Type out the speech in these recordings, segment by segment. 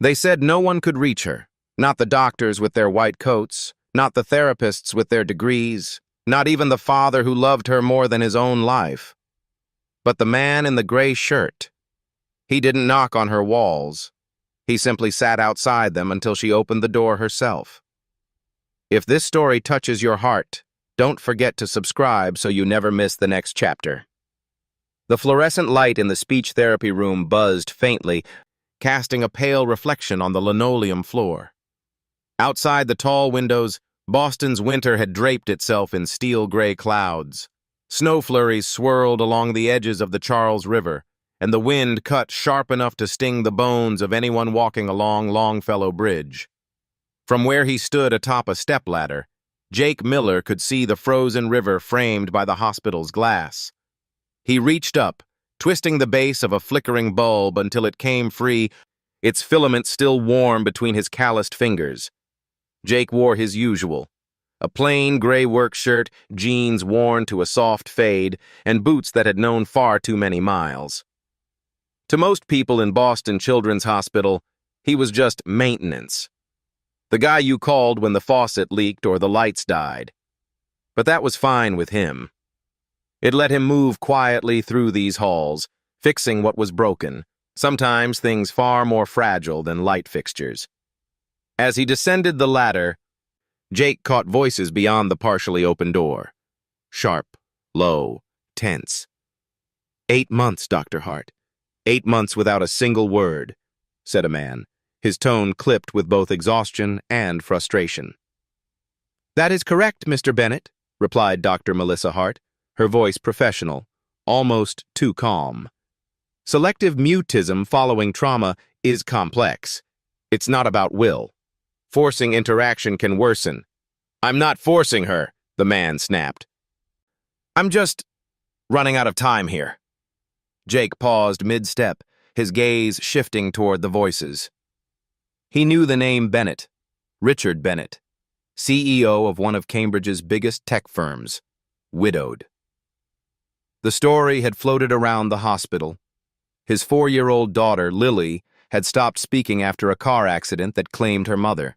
They said no one could reach her, not the doctors with their white coats, not the therapists with their degrees, not even the father who loved her more than his own life. But the man in the gray shirt, he didn't knock on her walls. He simply sat outside them until she opened the door herself. If this story touches your heart, don't forget to subscribe so you never miss the next chapter. The fluorescent light in the speech therapy room buzzed faintly, casting a pale reflection on the linoleum floor. Outside the tall windows, Boston's winter had draped itself in steel-gray clouds. Snow flurries swirled along the edges of the Charles River, and the wind cut sharp enough to sting the bones of anyone walking along Longfellow Bridge. From where he stood atop a stepladder, Jake Miller could see the frozen river framed by the hospital's glass. He reached up, twisting the base of a flickering bulb until it came free, its filament still warm between his calloused fingers. Jake wore his usual, a plain gray work shirt, jeans worn to a soft fade, and boots that had known far too many miles. To most people in Boston Children's Hospital, he was just maintenance. The guy you called when the faucet leaked or the lights died. But that was fine with him. It let him move quietly through these halls, fixing what was broken, sometimes things far more fragile than light fixtures. As he descended the ladder, Jake caught voices beyond the partially open door. Sharp, low, tense. 8 months, Dr. Hart. 8 months without a single word, said a man, his tone clipped with both exhaustion and frustration. That is correct, Mr. Bennett, replied Dr. Melissa Hart, her voice professional, almost too calm. Selective mutism following trauma is complex. It's not about will. Forcing interaction can worsen. I'm not forcing her, the man snapped. I'm just running out of time here. Jake paused mid-step, his gaze shifting toward the voices. He knew the name Bennett, Richard Bennett, CEO of one of Cambridge's biggest tech firms, widowed. The story had floated around the hospital. His 4-year-old daughter, Lily, had stopped speaking after a car accident that claimed her mother.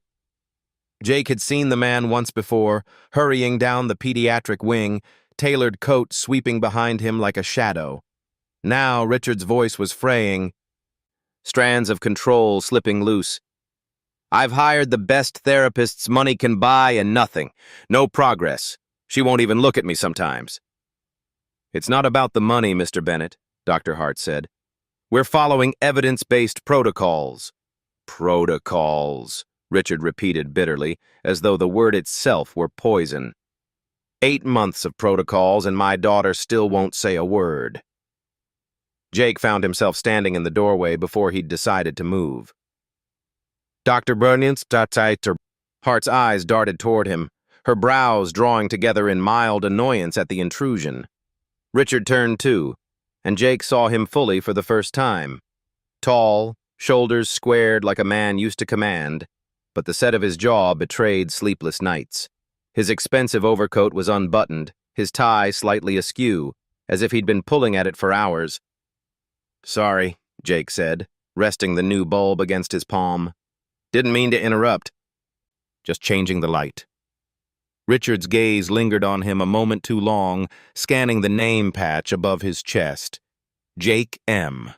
Jake had seen the man once before, hurrying down the pediatric wing, tailored coat sweeping behind him like a shadow. Now Richard's voice was fraying, strands of control slipping loose. I've hired the best therapists money can buy and nothing. No progress. She won't even look at me sometimes. It's not about the money, Mr. Bennett, Dr. Hart said. We're following evidence-based protocols. Protocols, Richard repeated bitterly, as though the word itself were poison. 8 months of protocols and my daughter still won't say a word. Jake found himself standing in the doorway before he'd decided to move. Dr. Bernins, Hart's eyes darted toward him, her brows drawing together in mild annoyance at the intrusion. Richard turned too, and Jake saw him fully for the first time. Tall, shoulders squared like a man used to command, but the set of his jaw betrayed sleepless nights. His expensive overcoat was unbuttoned, his tie slightly askew, as if he'd been pulling at it for hours. Sorry, Jake said, resting the new bulb against his palm. Didn't mean to interrupt. Just changing the light. Richard's gaze lingered on him a moment too long, scanning the name patch above his chest. Jake M.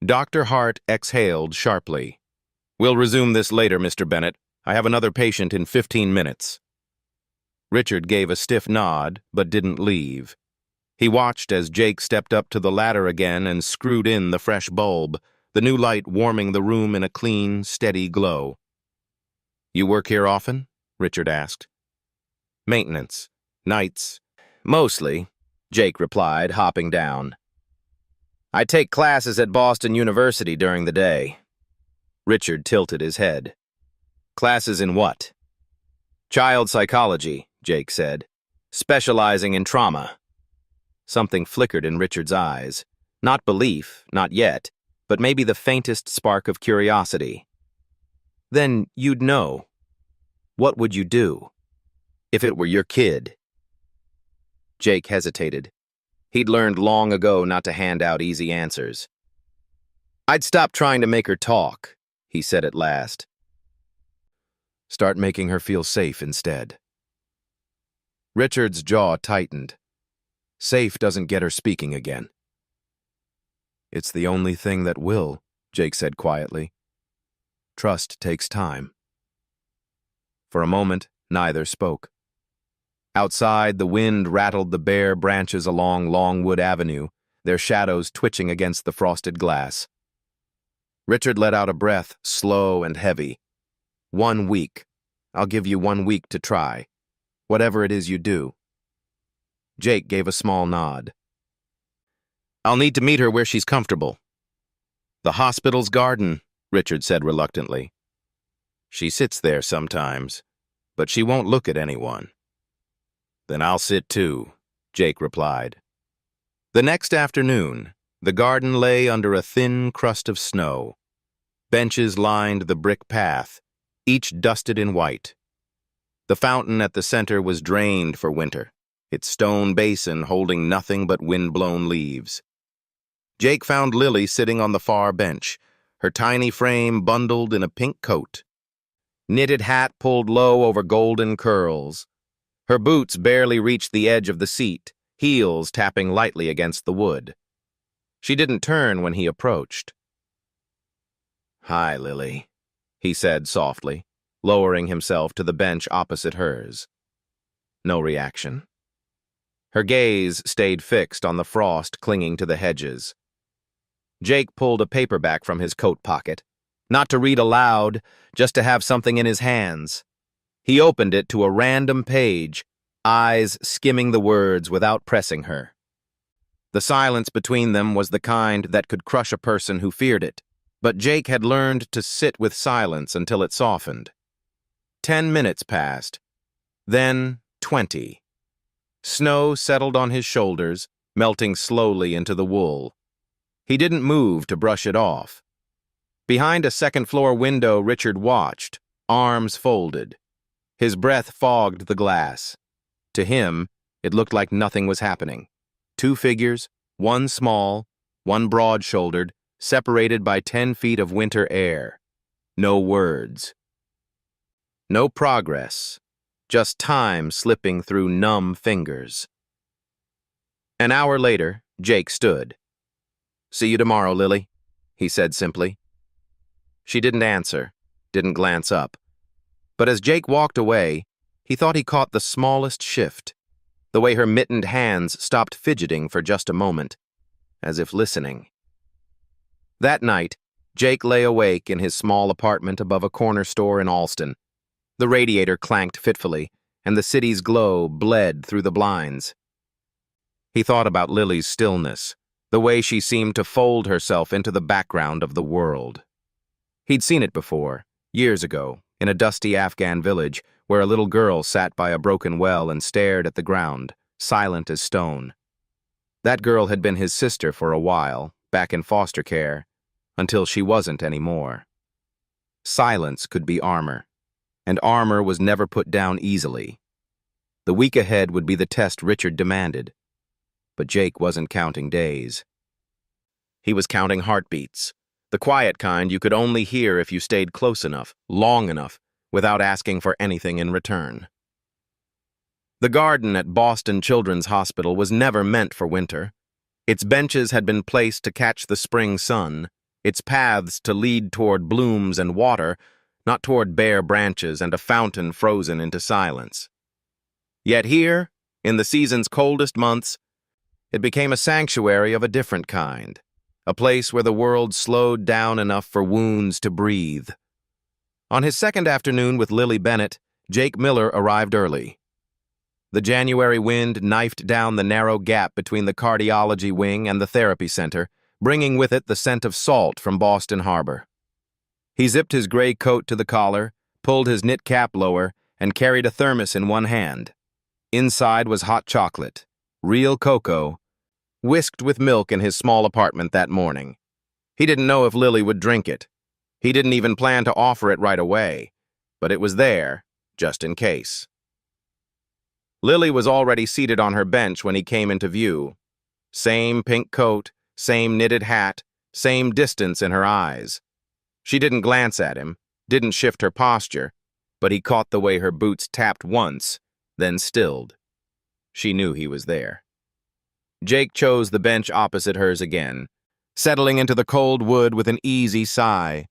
Dr. Hart exhaled sharply. We'll resume this later, Mr. Bennett. I have another patient in 15 minutes. Richard gave a stiff nod, but didn't leave. He watched as Jake stepped up to the ladder again and screwed in the fresh bulb, the new light warming the room in a clean, steady glow. You work here often? Richard asked. Maintenance. Nights. Mostly, Jake replied, hopping down. I take classes at Boston University during the day. Richard tilted his head. Classes in what? Child psychology, Jake said, specializing in trauma. Something flickered in Richard's eyes. Not belief, not yet, but maybe the faintest spark of curiosity. Then you'd know. What would you do? If it were your kid? Jake hesitated. He'd learned long ago not to hand out easy answers. I'd stop trying to make her talk, he said at last. Start making her feel safe instead. Richard's jaw tightened. Safe doesn't get her speaking again. It's the only thing that will, Jake said quietly. Trust takes time. For a moment, neither spoke. Outside, the wind rattled the bare branches along Longwood Avenue, their shadows twitching against the frosted glass. Richard let out a breath, slow and heavy. 1 week. I'll give you 1 week to try. Whatever it is you do. Jake gave a small nod. I'll need to meet her where she's comfortable. The hospital's garden, Richard said reluctantly. She sits there sometimes, but she won't look at anyone. Then I'll sit too, Jake replied. The next afternoon, the garden lay under a thin crust of snow. Benches lined the brick path, each dusted in white. The fountain at the center was drained for winter, its stone basin holding nothing but wind-blown leaves. Jake found Lily sitting on the far bench, her tiny frame bundled in a pink coat. Knitted hat pulled low over golden curls. Her boots barely reached the edge of the seat, heels tapping lightly against the wood. She didn't turn when he approached. Hi, Lily, he said softly, lowering himself to the bench opposite hers. No reaction. Her gaze stayed fixed on the frost clinging to the hedges. Jake pulled a paperback from his coat pocket, not to read aloud, just to have something in his hands. He opened it to a random page, eyes skimming the words without pressing her. The silence between them was the kind that could crush a person who feared it, but Jake had learned to sit with silence until it softened. 10 minutes passed, then 20. Snow settled on his shoulders, melting slowly into the wool. He didn't move to brush it off. Behind a second-floor window, Richard watched, arms folded. His breath fogged the glass. To him, it looked like nothing was happening. 2 figures, one small, one broad-shouldered, separated by 10 feet of winter air. No words. No progress. Just time slipping through numb fingers. An hour later, Jake stood. See you tomorrow, Lily, he said simply. She didn't answer, didn't glance up. But as Jake walked away, he thought he caught the smallest shift, the way her mittened hands stopped fidgeting for just a moment, as if listening. That night, Jake lay awake in his small apartment above a corner store in Alston. The radiator clanked fitfully, and the city's glow bled through the blinds. He thought about Lily's stillness, the way she seemed to fold herself into the background of the world. He'd seen it before, years ago, in a dusty Afghan village where a little girl sat by a broken well and stared at the ground, silent as stone. That girl had been his sister for a while, back in foster care, until she wasn't anymore. Silence could be armor, and armor was never put down easily. The week ahead would be the test Richard demanded, but Jake wasn't counting days. He was counting heartbeats, the quiet kind you could only hear if you stayed close enough, long enough, without asking for anything in return. The garden at Boston Children's Hospital was never meant for winter. Its benches had been placed to catch the spring sun, its paths to lead toward blooms and water, not toward bare branches and a fountain frozen into silence. Yet here, in the season's coldest months, it became a sanctuary of a different kind, a place where the world slowed down enough for wounds to breathe. On his second afternoon with Lily Bennett, Jake Miller arrived early. The January wind knifed down the narrow gap between the cardiology wing and the therapy center, bringing with it the scent of salt from Boston Harbor. He zipped his gray coat to the collar, pulled his knit cap lower, and carried a thermos in one hand. Inside was hot chocolate, real cocoa, whisked with milk in his small apartment that morning. He didn't know if Lily would drink it. He didn't even plan to offer it right away, but it was there, just in case. Lily was already seated on her bench when he came into view. Same pink coat, same knitted hat, same distance in her eyes. She didn't glance at him, didn't shift her posture, but he caught the way her boots tapped once, then stilled. She knew he was there. Jake chose the bench opposite hers again, settling into the cold wood with an easy sigh.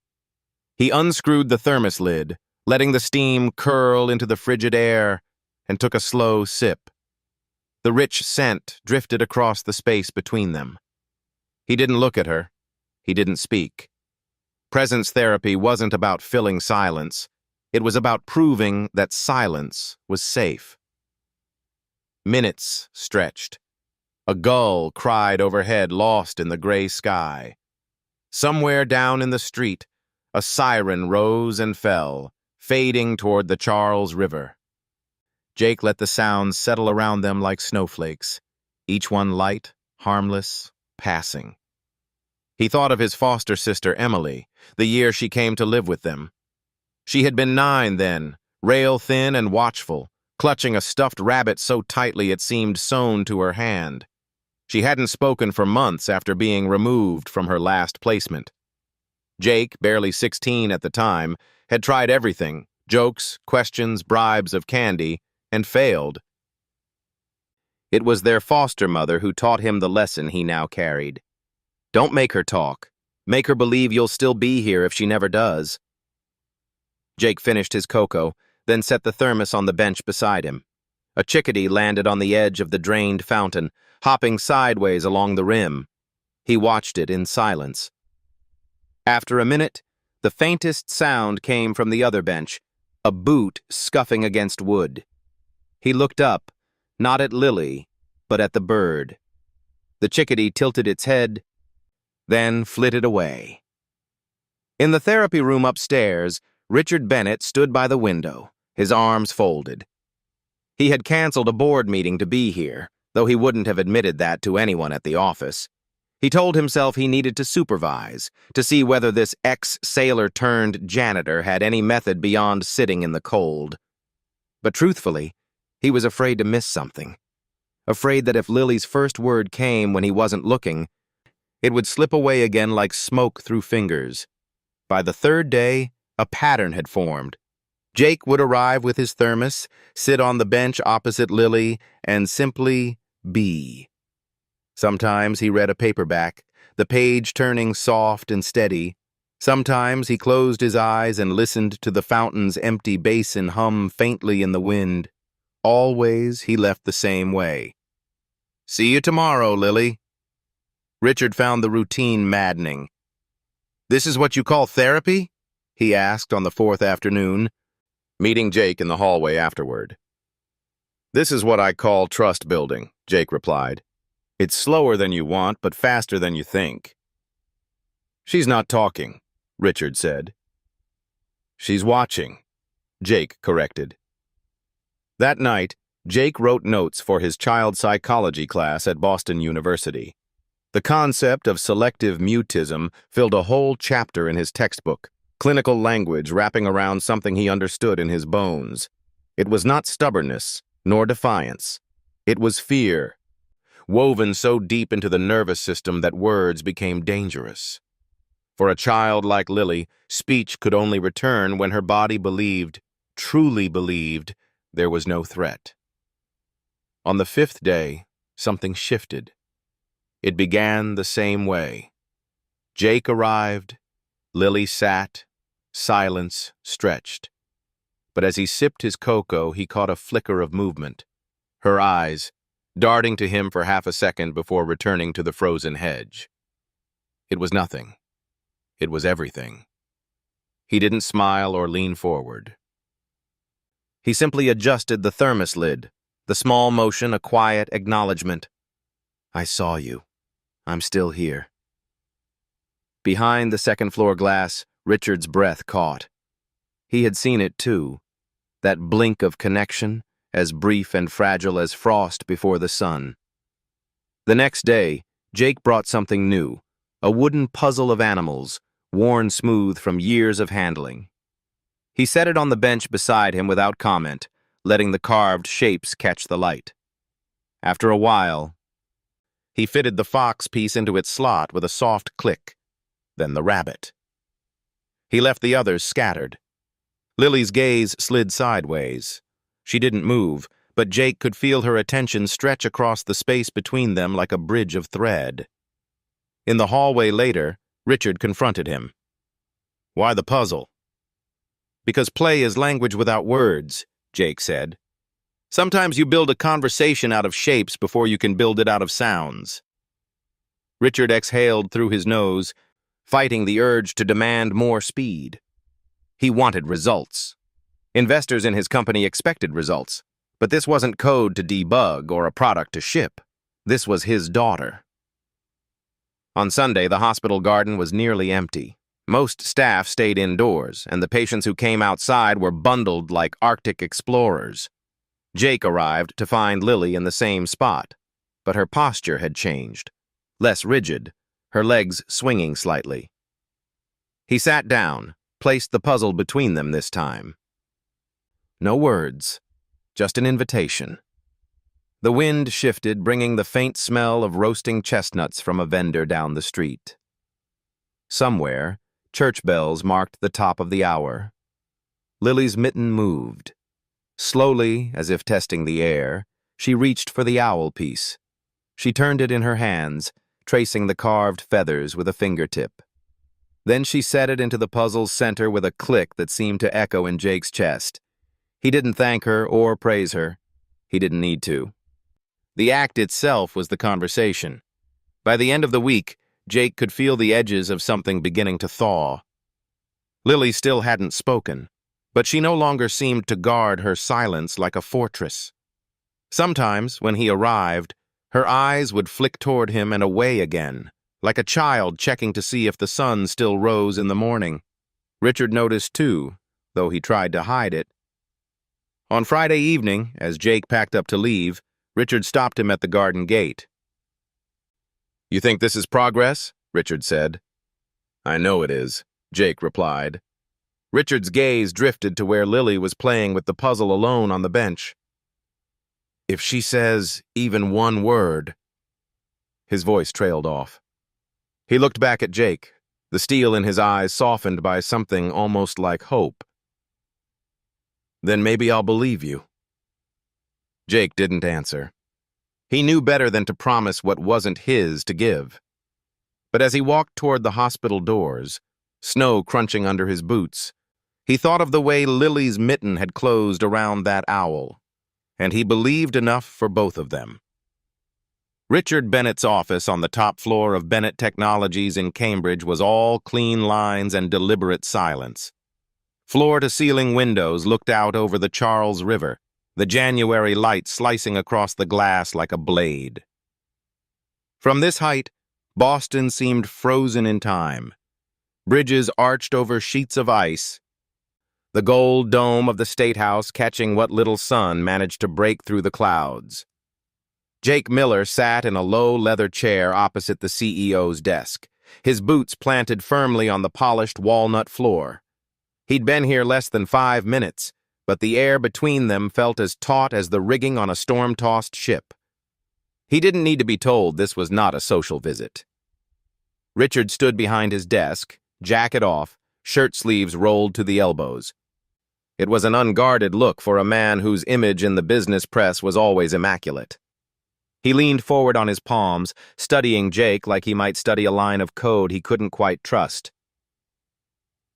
He unscrewed the thermos lid, letting the steam curl into the frigid air, and took a slow sip. The rich scent drifted across the space between them. He didn't look at her. He didn't speak. Presence therapy wasn't about filling silence. It was about proving that silence was safe. Minutes stretched. A gull cried overhead, lost in the gray sky. Somewhere down in the street, a siren rose and fell, fading toward the Charles River. Jake let the sounds settle around them like snowflakes, each one light, harmless, passing. He thought of his foster sister Emily, the year she came to live with them. She had been 9 then, rail-thin and watchful, clutching a stuffed rabbit so tightly it seemed sewn to her hand. She hadn't spoken for months after being removed from her last placement. Jake, barely 16 at the time, had tried everything, jokes, questions, bribes of candy, and failed. It was their foster mother who taught him the lesson he now carried. Don't make her talk. Make her believe you'll still be here if she never does. Jake finished his cocoa, then set the thermos on the bench beside him. A chickadee landed on the edge of the drained fountain, hopping sideways along the rim. He watched it in silence. After a minute, the faintest sound came from the other bench, a boot scuffing against wood. He looked up, not at Lily, but at the bird. The chickadee tilted its head, then flitted away. In the therapy room upstairs, Richard Bennett stood by the window, his arms folded. He had canceled a board meeting to be here, though he wouldn't have admitted that to anyone at the office. He told himself he needed to supervise, to see whether this ex-sailor-turned-janitor had any method beyond sitting in the cold. But truthfully, he was afraid to miss something. Afraid that if Lily's first word came when he wasn't looking, it would slip away again like smoke through fingers. By the 3rd day, a pattern had formed. Jake would arrive with his thermos, sit on the bench opposite Lily, and simply be. Sometimes he read a paperback, the page turning soft and steady. Sometimes he closed his eyes and listened to the fountain's empty basin hum faintly in the wind. Always he left the same way. "See you tomorrow, Lily." Richard found the routine maddening. "This is what you call therapy?" he asked on the 4th afternoon, meeting Jake in the hallway afterward. "This is what I call trust building," Jake replied. "It's slower than you want, but faster than you think." "She's not talking," Richard said. "She's watching," Jake corrected. That night, Jake wrote notes for his child psychology class at Boston University. The concept of selective mutism filled a whole chapter in his textbook, clinical language wrapping around something he understood in his bones. It was not stubbornness, nor defiance. It was fear, woven so deep into the nervous system that words became dangerous. For a child like Lily, speech could only return when her body believed, truly believed, there was no threat. On the 5th day, something shifted. It began the same way. Jake arrived, Lily sat, silence stretched. But as he sipped his cocoa, he caught a flicker of movement. Her eyes, darting to him for half a second before returning to the frozen hedge. It was nothing. It was everything. He didn't smile or lean forward. He simply adjusted the thermos lid, the small motion a quiet acknowledgement. "I saw you. I'm still here." Behind the 2nd-floor glass, Richard's breath caught. He had seen it too, that blink of connection, as brief and fragile as frost before the sun. The next day, Jake brought something new, a wooden puzzle of animals, worn smooth from years of handling. He set it on the bench beside him without comment, letting the carved shapes catch the light. After a while, he fitted the fox piece into its slot with a soft click, then the rabbit. He left the others scattered. Lily's gaze slid sideways. She didn't move, but Jake could feel her attention stretch across the space between them like a bridge of thread. In the hallway later, Richard confronted him. "Why the puzzle?" "Because play is language without words," Jake said. "Sometimes you build a conversation out of shapes before you can build it out of sounds." Richard exhaled through his nose, fighting the urge to demand more speed. He wanted results. Investors in his company expected results, but this wasn't code to debug or a product to ship. This was his daughter. On Sunday, the hospital garden was nearly empty. Most staff stayed indoors, and the patients who came outside were bundled like Arctic explorers. Jake arrived to find Lily in the same spot, but her posture had changed. Less rigid, her legs swinging slightly. He sat down, placed the puzzle between them this time. No words, just an invitation. The wind shifted, bringing the faint smell of roasting chestnuts from a vendor down the street. Somewhere, church bells marked the top of the hour. Lily's mitten moved. Slowly, as if testing the air, she reached for the owl piece. She turned it in her hands, tracing the carved feathers with a fingertip. Then she set it into the puzzle's center with a click that seemed to echo in Jake's chest. He didn't thank her or praise her. He didn't need to. The act itself was the conversation. By the end of the week, Jake could feel the edges of something beginning to thaw. Lily still hadn't spoken, but she no longer seemed to guard her silence like a fortress. Sometimes, when he arrived, her eyes would flick toward him and away again, like a child checking to see if the sun still rose in the morning. Richard noticed too, though he tried to hide it. On Friday evening, as Jake packed up to leave, Richard stopped him at the garden gate. "You think this is progress?" Richard said. "I know it is," Jake replied. Richard's gaze drifted to where Lily was playing with the puzzle alone on the bench. "If she says even one word..." His voice trailed off. He looked back at Jake, the steel in his eyes softened by something almost like hope. "Then maybe I'll believe you." Jake didn't answer. He knew better than to promise what wasn't his to give. But as he walked toward the hospital doors, snow crunching under his boots, he thought of the way Lily's mitten had closed around that owl, and he believed enough for both of them. Richard Bennett's office on the top floor of Bennett Technologies in Cambridge was all clean lines and deliberate silence. Floor-to-ceiling windows looked out over the Charles River, the January light slicing across the glass like a blade. From this height, Boston seemed frozen in time. Bridges arched over sheets of ice, the gold dome of the State House catching what little sun managed to break through the clouds. Jake Miller sat in a low leather chair opposite the CEO's desk, his boots planted firmly on the polished walnut floor. He'd been here less than 5 minutes, but the air between them felt as taut as the rigging on a storm-tossed ship. He didn't need to be told this was not a social visit. Richard stood behind his desk, jacket off, shirt sleeves rolled to the elbows. It was an unguarded look for a man whose image in the business press was always immaculate. He leaned forward on his palms, studying Jake like he might study a line of code he couldn't quite trust.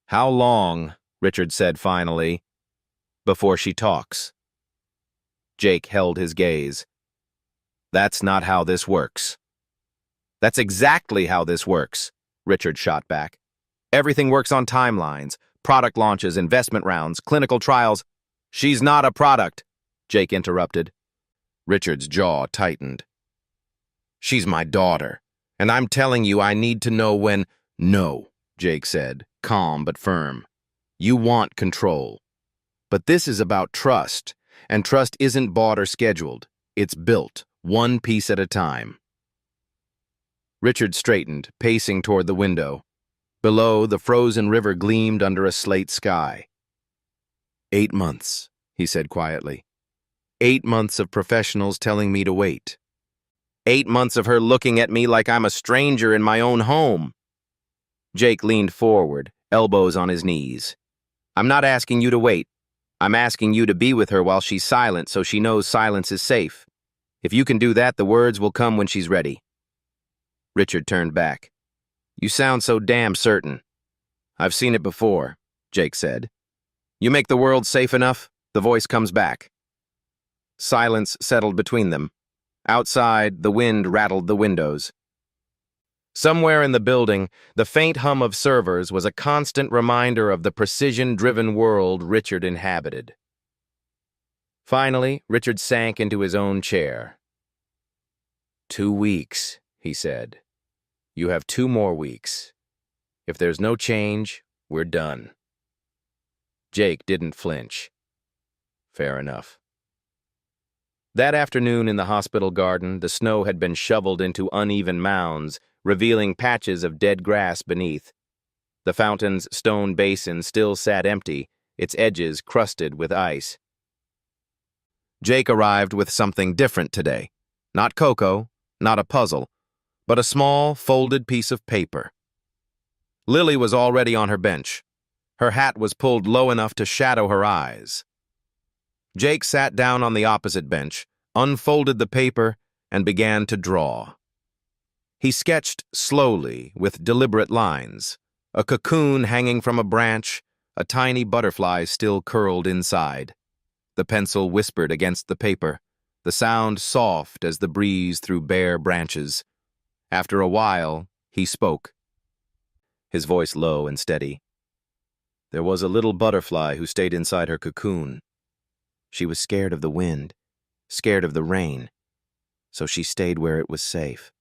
"How long," Richard said finally, "before she talks?" Jake held his gaze. "That's not how this works." "That's exactly how this works," Richard shot back. "Everything works on timelines, product launches, investment rounds, clinical trials." "She's not a product," Jake interrupted. Richard's jaw tightened. "She's my daughter, and I'm telling you I need to know when—" "No," Jake said, calm but firm. "You want control. But this is about trust, and trust isn't bought or scheduled. It's built, one piece at a time." Richard straightened, pacing toward the window. Below, the frozen river gleamed under a slate sky. 8 months, he said quietly. 8 months of professionals telling me to wait. 8 months of her looking at me like I'm a stranger in my own home. Jake leaned forward, elbows on his knees. "I'm not asking you to wait. I'm asking you to be with her while she's silent so she knows silence is safe. If you can do that, the words will come when she's ready." Richard turned back. "You sound so damn certain." "I've seen it before," Jake said. "You make the world safe enough, the voice comes back." Silence settled between them. Outside, the wind rattled the windows. Somewhere in the building, the faint hum of servers was a constant reminder of the precision-driven world Richard inhabited. Finally, Richard sank into his own chair. 2 weeks, he said. "You have 2 more weeks. If there's no change, we're done." Jake didn't flinch. Fair enough. That afternoon in the hospital garden, the snow had been shoveled into uneven mounds, revealing patches of dead grass beneath. The fountain's stone basin still sat empty, its edges crusted with ice. Jake arrived with something different today. Not cocoa, not a puzzle, but a small, folded piece of paper. Lily was already on her bench. Her hat was pulled low enough to shadow her eyes. Jake sat down on the opposite bench, unfolded the paper, and began to draw. He sketched slowly, with deliberate lines. A cocoon hanging from a branch, a tiny butterfly still curled inside. The pencil whispered against the paper, the sound soft as the breeze through bare branches. After a while, he spoke, his voice low and steady. "There was a little butterfly who stayed inside her cocoon. She was scared of the wind, scared of the rain, so she stayed where it was safe."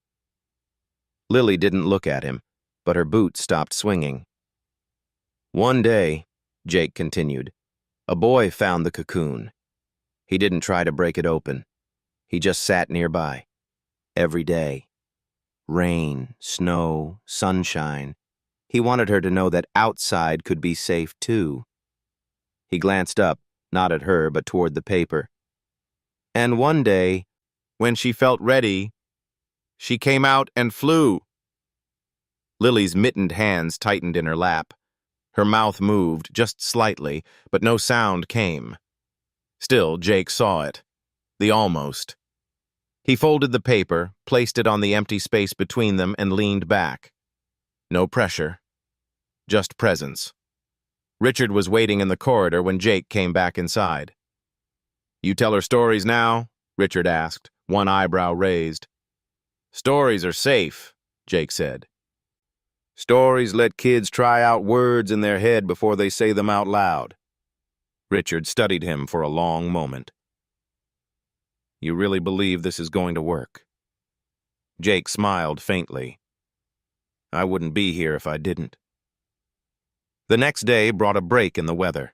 Lily didn't look at him, but her boot stopped swinging. "One day," Jake continued, "a boy found the cocoon. He didn't try to break it open. He just sat nearby. Every day. Rain, snow, sunshine. He wanted her to know that outside could be safe too." He glanced up, not at her, but toward the paper. "And one day, when she felt ready, she came out and flew." Lily's mittened hands tightened in her lap. Her mouth moved, just slightly, but no sound came. Still, Jake saw it. The almost. He folded the paper, placed it on the empty space between them, and leaned back. No pressure. Just presence. Richard was waiting in the corridor when Jake came back inside. "You tell her stories now?" Richard asked, one eyebrow raised. "Stories are safe," Jake said. "Stories let kids try out words in their head before they say them out loud." Richard studied him for a long moment. "You really believe this is going to work?" Jake smiled faintly. "I wouldn't be here if I didn't." The next day brought a break in the weather.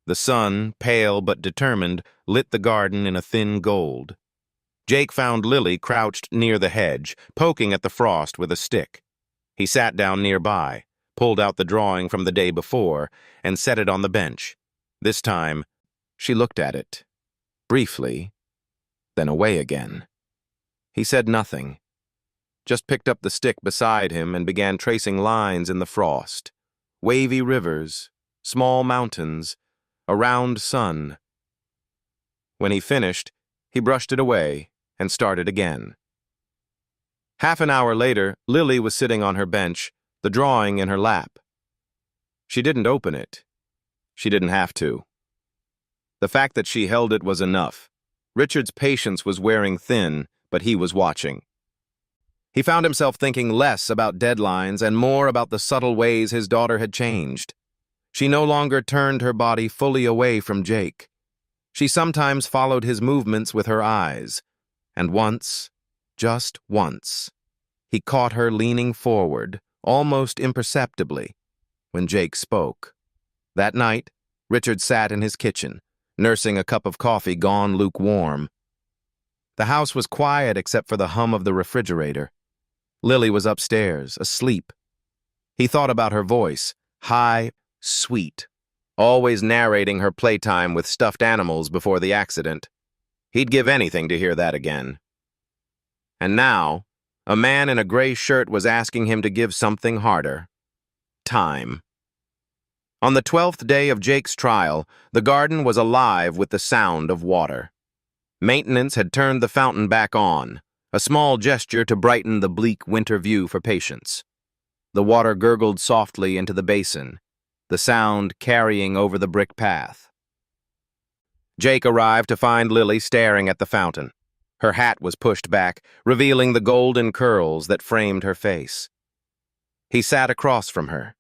The sun, pale but determined, lit the garden in a thin gold. Jake found Lily crouched near the hedge, poking at the frost with a stick. He sat down nearby, pulled out the drawing from the day before, and set it on the bench. This time, she looked at it, briefly, then away again. He said nothing, just picked up the stick beside him and began tracing lines in the frost. Wavy rivers, small mountains, a round sun. When he finished, he brushed it away and started again. Half an hour later, Lily was sitting on her bench, the drawing in her lap. She didn't open it. She didn't have to. The fact that she held it was enough. Richard's patience was wearing thin, but he was watching. He found himself thinking less about deadlines and more about the subtle ways his daughter had changed. She no longer turned her body fully away from Jake. She sometimes followed his movements with her eyes. And once, just once, he caught her leaning forward, almost imperceptibly, when Jake spoke. That night, Richard sat in his kitchen, nursing a cup of coffee gone lukewarm. The house was quiet except for the hum of the refrigerator. Lily was upstairs, asleep. He thought about her voice, high, sweet, always narrating her playtime with stuffed animals before the accident. He'd give anything to hear that again. And now, a man in a gray shirt was asking him to give something harder. Time. On the 12th day of Jake's trial, the garden was alive with the sound of water. Maintenance had turned the fountain back on, a small gesture to brighten the bleak winter view for patients. The water gurgled softly into the basin, the sound carrying over the brick path. Jake arrived to find Lily staring at the fountain. Her hat was pushed back, revealing the golden curls that framed her face. He sat across from her,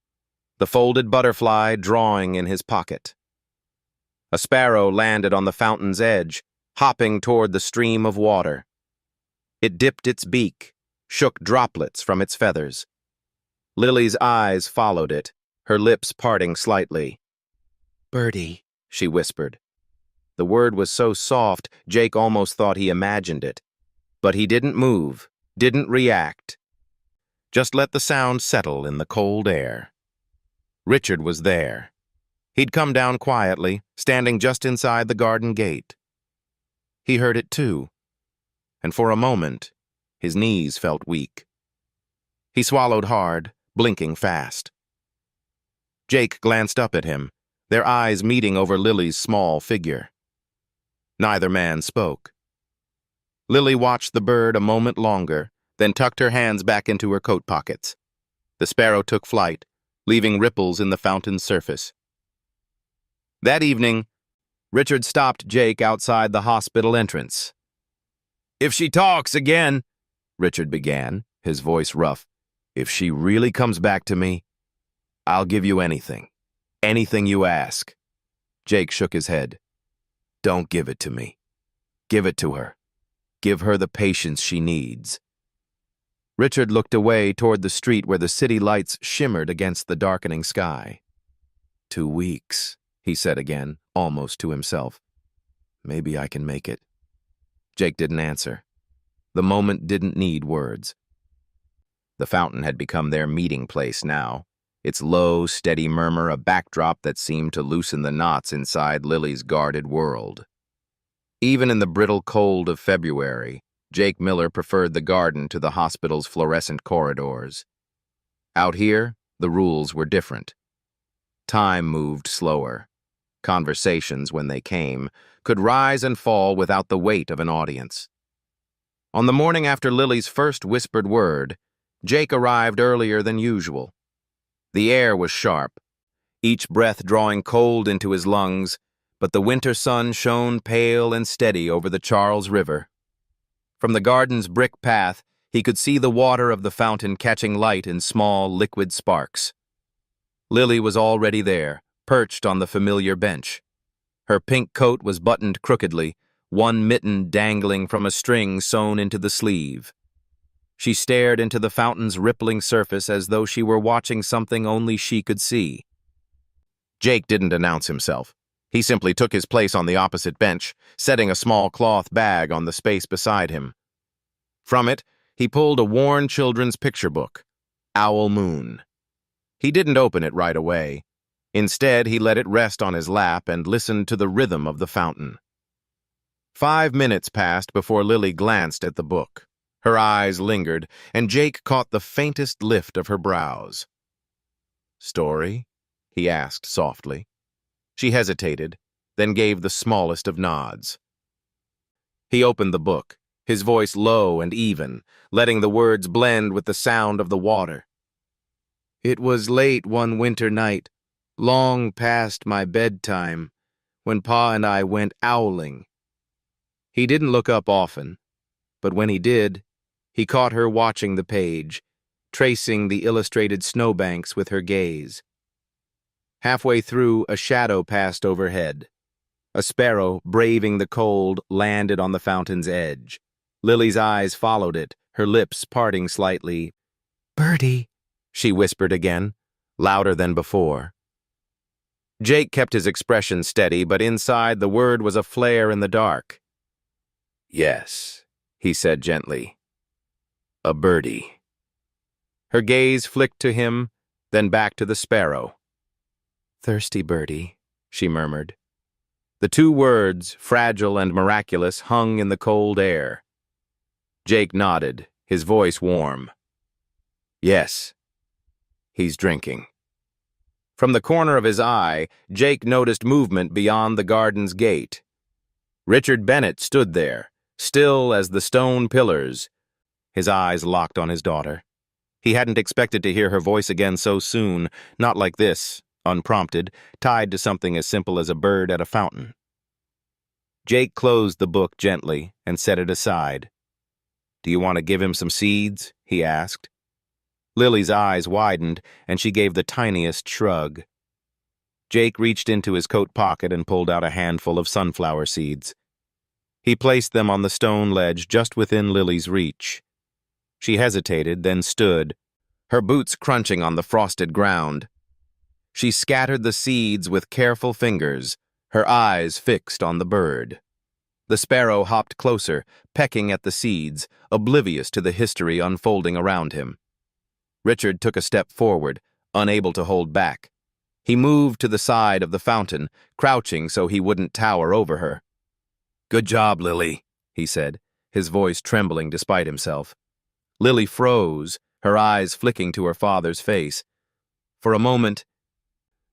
the folded butterfly drawing in his pocket. A sparrow landed on the fountain's edge, hopping toward the stream of water. It dipped its beak, shook droplets from its feathers. Lily's eyes followed it, her lips parting slightly. "Birdie," she whispered. The word was so soft, Jake almost thought he imagined it. But he didn't move, didn't react. Just let the sound settle in the cold air. Richard was there. He'd come down quietly, standing just inside the garden gate. He heard it too, and for a moment, his knees felt weak. He swallowed hard, blinking fast. Jake glanced up at him, their eyes meeting over Lily's small figure. Neither man spoke. Lily watched the bird a moment longer, then tucked her hands back into her coat pockets. The sparrow took flight, leaving ripples in the fountain's surface. That evening, Richard stopped Jake outside the hospital entrance. "If she talks again," Richard began, his voice rough, "if she really comes back to me, I'll give you anything. Anything you ask." Jake shook his head. "Don't give it to me. Give it to her. Give her the patience she needs." Richard looked away toward the street where the city lights shimmered against the darkening sky. 2 weeks, he said again, almost to himself. Maybe I can make it. Jake didn't answer. The moment didn't need words. The fountain had become their meeting place now, its low, steady murmur a backdrop that seemed to loosen the knots inside Lily's guarded world. Even in the brittle cold of February, Jake Miller preferred the garden to the hospital's fluorescent corridors. Out here, the rules were different. Time moved slower. Conversations, when they came, could rise and fall without the weight of an audience. On the morning after Lily's first whispered word, Jake arrived earlier than usual. The air was sharp, each breath drawing cold into his lungs, but the winter sun shone pale and steady over the Charles River. From the garden's brick path, he could see the water of the fountain catching light in small, liquid sparks. Lily was already there, perched on the familiar bench. Her pink coat was buttoned crookedly, one mitten dangling from a string sewn into the sleeve. She stared into the fountain's rippling surface as though she were watching something only she could see. Jake didn't announce himself. He simply took his place on the opposite bench, setting a small cloth bag on the space beside him. From it, he pulled a worn children's picture book, Owl Moon. He didn't open it right away. Instead, he let it rest on his lap and listened to the rhythm of the fountain. 5 minutes passed before Lily glanced at the book. Her eyes lingered, and Jake caught the faintest lift of her brows. "Story?" he asked softly. She hesitated, then gave the smallest of nods. He opened the book, his voice low and even, letting the words blend with the sound of the water. "It was late one winter night, long past my bedtime, when Pa and I went owling." He didn't look up often, but when he did, he caught her watching the page, tracing the illustrated snowbanks with her gaze. Halfway through, a shadow passed overhead. A sparrow, braving the cold, landed on the fountain's edge. Lily's eyes followed it, her lips parting slightly. "Birdie," she whispered again, louder than before. Jake kept his expression steady, but inside the word was a flare in the dark. "Yes," he said gently. "A birdie." Her gaze flicked to him, then back to the sparrow. "Thirsty birdie," she murmured. The 2 words, fragile and miraculous, hung in the cold air. Jake nodded, his voice warm. "Yes, he's drinking." From the corner of his eye, Jake noticed movement beyond the garden's gate. Richard Bennett stood there, still as the stone pillars, his eyes locked on his daughter. He hadn't expected to hear her voice again so soon, not like this, unprompted, tied to something as simple as a bird at a fountain. Jake closed the book gently and set it aside. "Do you want to give him some seeds?" he asked. Lily's eyes widened, and she gave the tiniest shrug. Jake reached into his coat pocket and pulled out a handful of sunflower seeds. He placed them on the stone ledge just within Lily's reach. She hesitated, then stood, her boots crunching on the frosted ground. She scattered the seeds with careful fingers, her eyes fixed on the bird. The sparrow hopped closer, pecking at the seeds, oblivious to the history unfolding around him. Richard took a step forward, unable to hold back. He moved to the side of the fountain, crouching so he wouldn't tower over her. "Good job, Lily," he said, his voice trembling despite himself. Lily froze, her eyes flicking to her father's face. For a moment,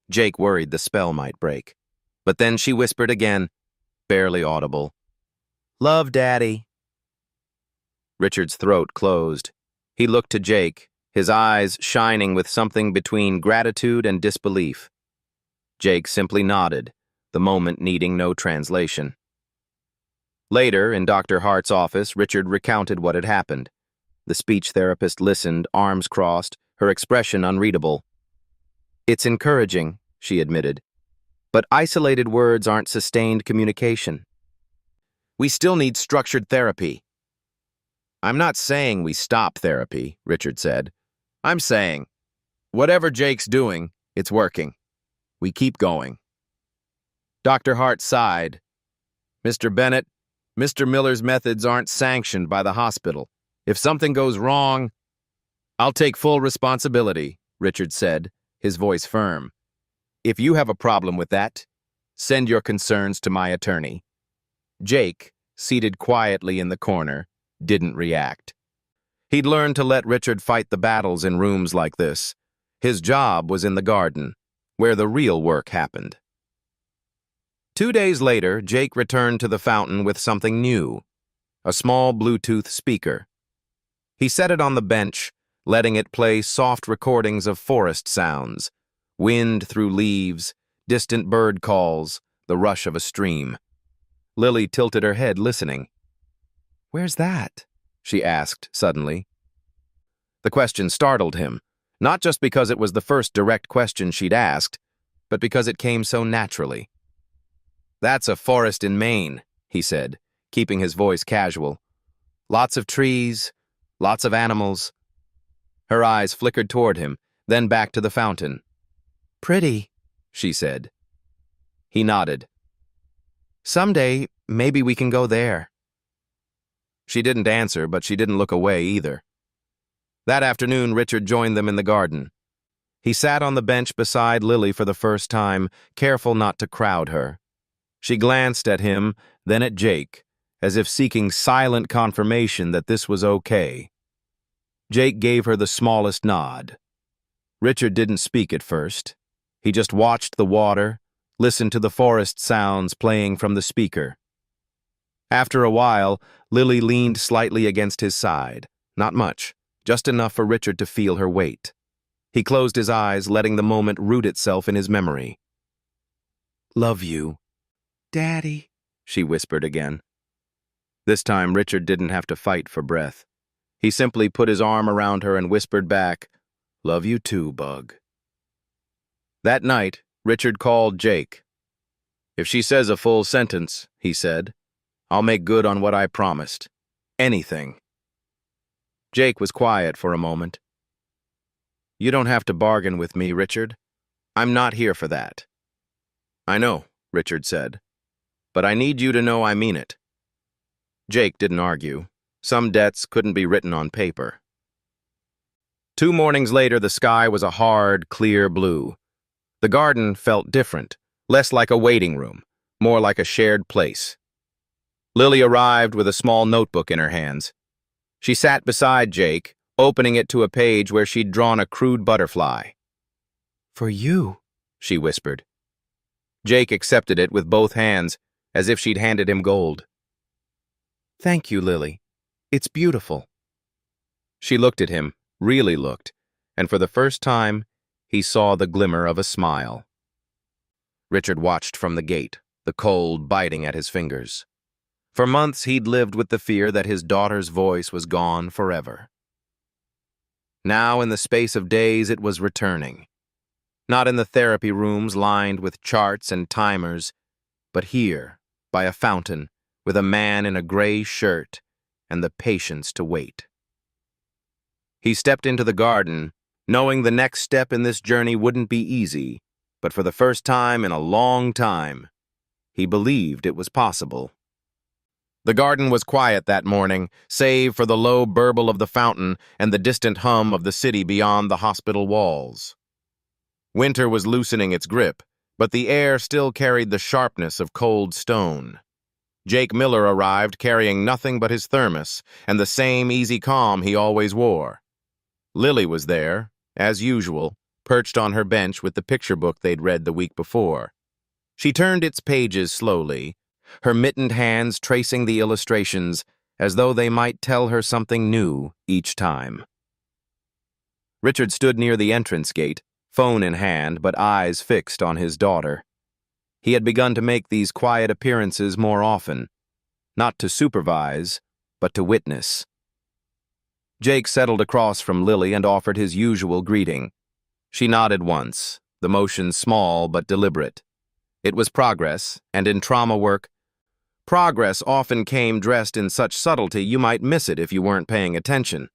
Jake worried the spell might break. But then she whispered again, barely audible, "Love, Daddy." Richard's throat closed. He looked to Jake, his eyes shining with something between gratitude and disbelief. Jake simply nodded, the moment needing no translation. Later, in Dr. Hart's office, Richard recounted what had happened. The speech therapist listened, arms crossed, her expression unreadable. "It's encouraging," she admitted, "but isolated words aren't sustained communication. We still need structured therapy." "I'm not saying we stop therapy," Richard said. "I'm saying, whatever Jake's doing, it's working. We keep going." Dr. Hart sighed. "Mr. Bennett, Mr. Miller's methods aren't sanctioned by the hospital. If something goes wrong, I'll take full responsibility," Richard said, his voice firm. "If you have a problem with that, send your concerns to my attorney." Jake, seated quietly in the corner, didn't react. He'd learned to let Richard fight the battles in rooms like this. His job was in the garden, where the real work happened. 2 days later, Jake returned to the fountain with something new, a small Bluetooth speaker. He set it on the bench, letting it play soft recordings of forest sounds, wind through leaves, distant bird calls, the rush of a stream. Lily tilted her head, listening. "Where's that?" she asked suddenly. The question startled him, not just because it was the first direct question she'd asked, but because it came so naturally. "That's a forest in Maine," he said, keeping his voice casual. "Lots of trees, lots of animals." Her eyes flickered toward him, then back to the fountain. "Pretty," she said. He nodded. "Someday, maybe we can go there." She didn't answer, but she didn't look away either. That afternoon, Richard joined them in the garden. He sat on the bench beside Lily for the first time, careful not to crowd her. She glanced at him, then at Jake, as if seeking silent confirmation that this was okay. Jake gave her the smallest nod. Richard didn't speak at first. He just watched the water, listened to the forest sounds playing from the speaker. After a while, Lily leaned slightly against his side. Not much, just enough for Richard to feel her weight. He closed his eyes, letting the moment root itself in his memory. "Love you, Daddy," she whispered again. This time, Richard didn't have to fight for breath. He simply put his arm around her and whispered back, "Love you too, Bug." That night, Richard called Jake. "If she says a full sentence," he said, "I'll make good on what I promised. Anything." Jake was quiet for a moment. "You don't have to bargain with me, Richard. I'm not here for that." "I know," Richard said, "but I need you to know I mean it." Jake didn't argue. Some debts couldn't be written on paper. 2 mornings later, the sky was a hard, clear blue. The garden felt different, less like a waiting room, more like a shared place. Lily arrived with a small notebook in her hands. She sat beside Jake, opening it to a page where she'd drawn a crude butterfly. "For you," she whispered. Jake accepted it with both hands, as if she'd handed him gold. "Thank you, Lily. It's beautiful." She looked at him, really looked, and for the first time, he saw the glimmer of a smile. Richard watched from the gate, the cold biting at his fingers. For months he'd lived with the fear that his daughter's voice was gone forever. Now, in the space of days, it was returning. Not in the therapy rooms lined with charts and timers, but here, by a fountain, with a man in a gray shirt and the patience to wait. He stepped into the garden, knowing the next step in this journey wouldn't be easy, but for the first time in a long time, he believed it was possible. The garden was quiet that morning, save for the low burble of the fountain and the distant hum of the city beyond the hospital walls. Winter was loosening its grip, but the air still carried the sharpness of cold stone. Jake Miller arrived carrying nothing but his thermos and the same easy calm he always wore. Lily was there, as usual, perched on her bench with the picture book they'd read the week before. She turned its pages slowly, her mittened hands tracing the illustrations as though they might tell her something new each time. Richard stood near the entrance gate, phone in hand but eyes fixed on his daughter. He had begun to make these quiet appearances more often, not to supervise, but to witness. Jake settled across from Lily and offered his usual greeting. She nodded once, the motion small but deliberate. It was progress, and in trauma work, progress often came dressed in such subtlety you might miss it if you weren't paying attention.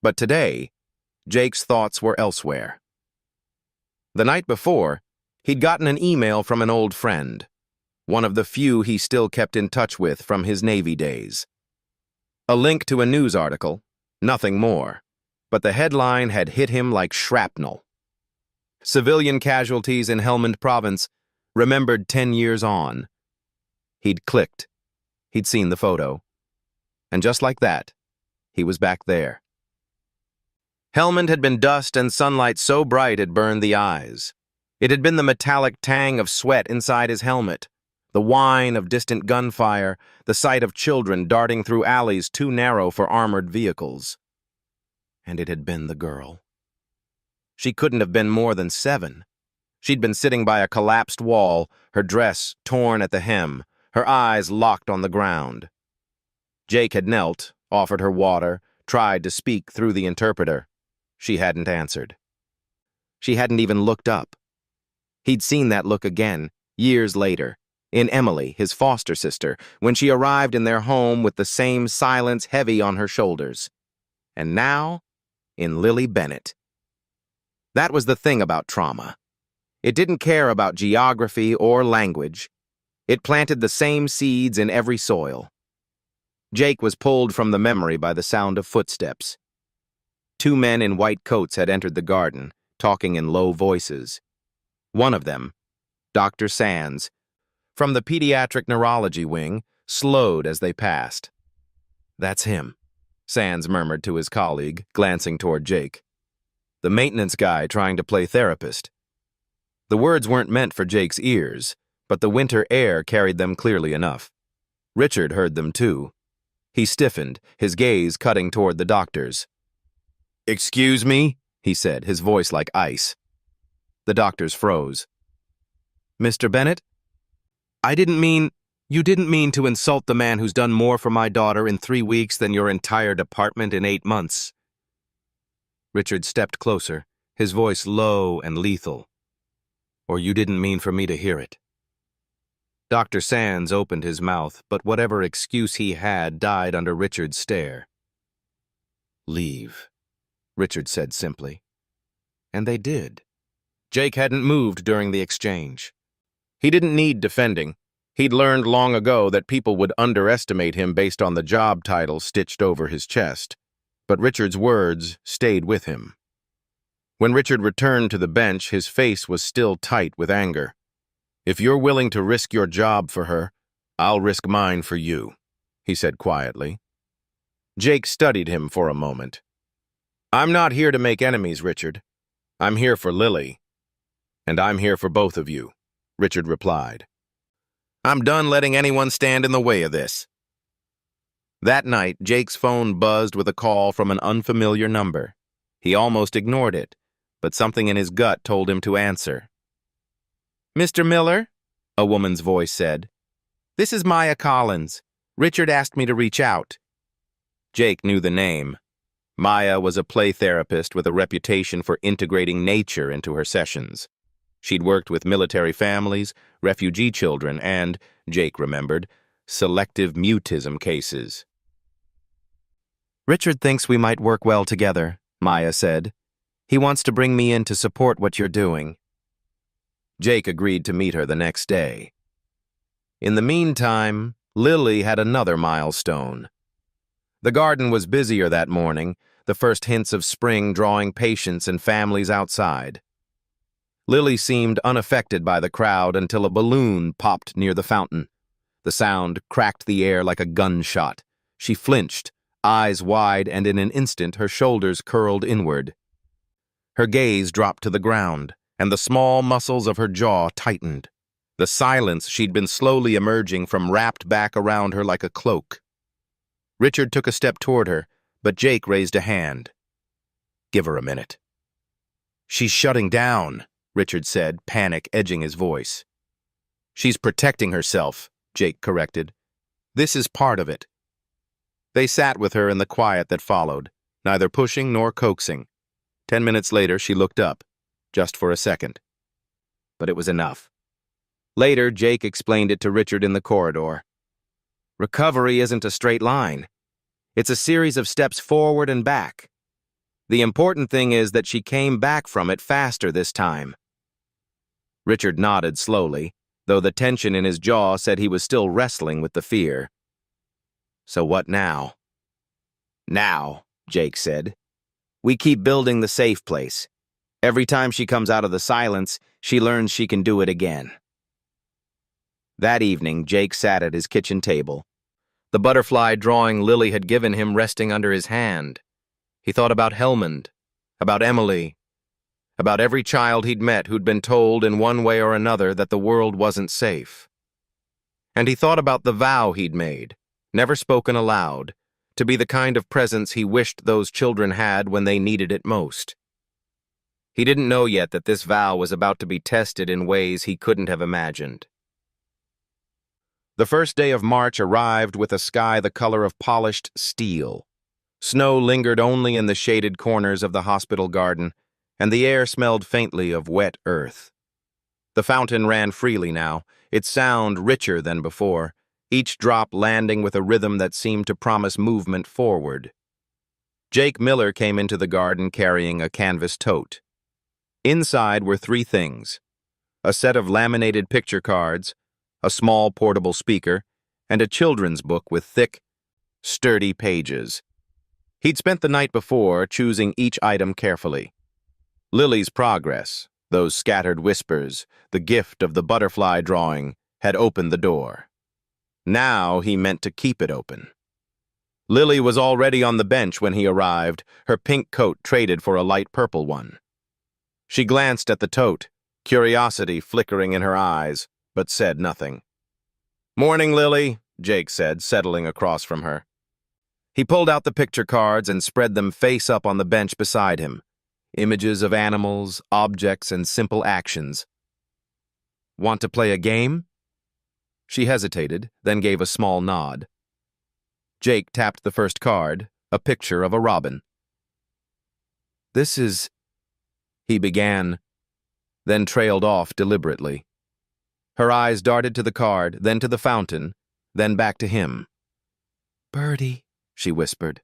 But today, Jake's thoughts were elsewhere. The night before, he'd gotten an email from an old friend, one of the few he still kept in touch with from his Navy days. A link to a news article, nothing more, but the headline had hit him like shrapnel. Civilian casualties in Helmand Province, remembered 10 years on. He'd clicked. He'd seen the photo. And just like that, he was back there. Helmand had been dust and sunlight so bright it burned the eyes. It had been the metallic tang of sweat inside his helmet, the whine of distant gunfire, the sight of children darting through alleys too narrow for armored vehicles. And it had been the girl. She couldn't have been more than 7. She'd been sitting by a collapsed wall, her dress torn at the hem, her eyes locked on the ground. Jake had knelt, offered her water, tried to speak through the interpreter. She hadn't answered. She hadn't even looked up. He'd seen that look again, years later, in Emily, his foster sister, when she arrived in their home with the same silence heavy on her shoulders. And now, in Lily Bennett. That was the thing about trauma. It didn't care about geography or language. It planted the same seeds in every soil. Jake was pulled from the memory by the sound of footsteps. 2 men in white coats had entered the garden, talking in low voices. One of them, Dr. Sands, from the pediatric neurology wing, slowed as they passed. "That's him," Sands murmured to his colleague, glancing toward Jake. "The maintenance guy trying to play therapist." The words weren't meant for Jake's ears, but the winter air carried them clearly enough. Richard heard them too. He stiffened, his gaze cutting toward the doctors. "Excuse me?" he said, his voice like ice. The doctors froze. "Mr. Bennett? You didn't mean to insult the man who's done more for my daughter in 3 weeks than your entire department in 8 months. Richard stepped closer, his voice low and lethal. "Or you didn't mean for me to hear it." Dr. Sands opened his mouth, but whatever excuse he had died under Richard's stare. "Leave," Richard said simply. And they did. Jake hadn't moved during the exchange. He didn't need defending. He'd learned long ago that people would underestimate him based on the job title stitched over his chest. But Richard's words stayed with him. When Richard returned to the bench, his face was still tight with anger. "If you're willing to risk your job for her, I'll risk mine for you," he said quietly. Jake studied him for a moment. "I'm not here to make enemies, Richard. I'm here for Lily." And I'm here for both of you, Richard replied. I'm done letting anyone stand in the way of this. That night, Jake's phone buzzed with a call from an unfamiliar number. He almost ignored it, but something in his gut told him to answer. Mr. Miller, a woman's voice said. This is Maya Collins. Richard asked me to reach out. Jake knew the name. Maya was a play therapist with a reputation for integrating nature into her sessions. She'd worked with military families, refugee children, and, Jake remembered, selective mutism cases. Richard thinks we might work well together, Maya said. He wants to bring me in to support what you're doing. Jake agreed to meet her the next day. In the meantime, Lily had another milestone. The garden was busier that morning, the first hints of spring drawing patients and families outside. Lily seemed unaffected by the crowd until a balloon popped near the fountain. The sound cracked the air like a gunshot. She flinched, eyes wide, and in an instant her shoulders curled inward. Her gaze dropped to the ground, and the small muscles of her jaw tightened. The silence she'd been slowly emerging from wrapped back around her like a cloak. Richard took a step toward her, but Jake raised a hand. Give her a minute. She's shutting down, Richard said, panic edging his voice. She's protecting herself, Jake corrected. This is part of it. They sat with her in the quiet that followed, neither pushing nor coaxing. 10 minutes later, she looked up, just for a second. But it was enough. Later, Jake explained it to Richard in the corridor. Recovery isn't a straight line. It's a series of steps forward and back. The important thing is that she came back from it faster this time. Richard nodded slowly, though the tension in his jaw said he was still wrestling with the fear. So what now? Now, Jake said. We keep building the safe place. Every time she comes out of the silence, she learns she can do it again. That evening, Jake sat at his kitchen table, the butterfly drawing Lily had given him resting under his hand. He thought about Helmond, about Emily, about every child he'd met who'd been told in one way or another that the world wasn't safe. And he thought about the vow he'd made, never spoken aloud, to be the kind of presence he wished those children had when they needed it most. He didn't know yet that this vow was about to be tested in ways he couldn't have imagined. The first day of March arrived with a sky the color of polished steel. Snow lingered only in the shaded corners of the hospital garden, and the air smelled faintly of wet earth. The fountain ran freely now, its sound richer than before, each drop landing with a rhythm that seemed to promise movement forward. Jake Miller came into the garden carrying a canvas tote. Inside were 3 things: a set of laminated picture cards, a small portable speaker, and a children's book with thick, sturdy pages. He'd spent the night before choosing each item carefully. Lily's progress, those scattered whispers, the gift of the butterfly drawing, had opened the door. Now he meant to keep it open. Lily was already on the bench when he arrived, her pink coat traded for a light purple one. She glanced at the tote, curiosity flickering in her eyes, but said nothing. "Morning, Lily," Jake said, settling across from her. He pulled out the picture cards and spread them face up on the bench beside him. Images of animals, objects, and simple actions. "Want to play a game?" She hesitated, then gave a small nod. Jake tapped the first card, a picture of a robin. "This is..." he began, then trailed off deliberately. Her eyes darted to the card, then to the fountain, then back to him. "Birdie," she whispered.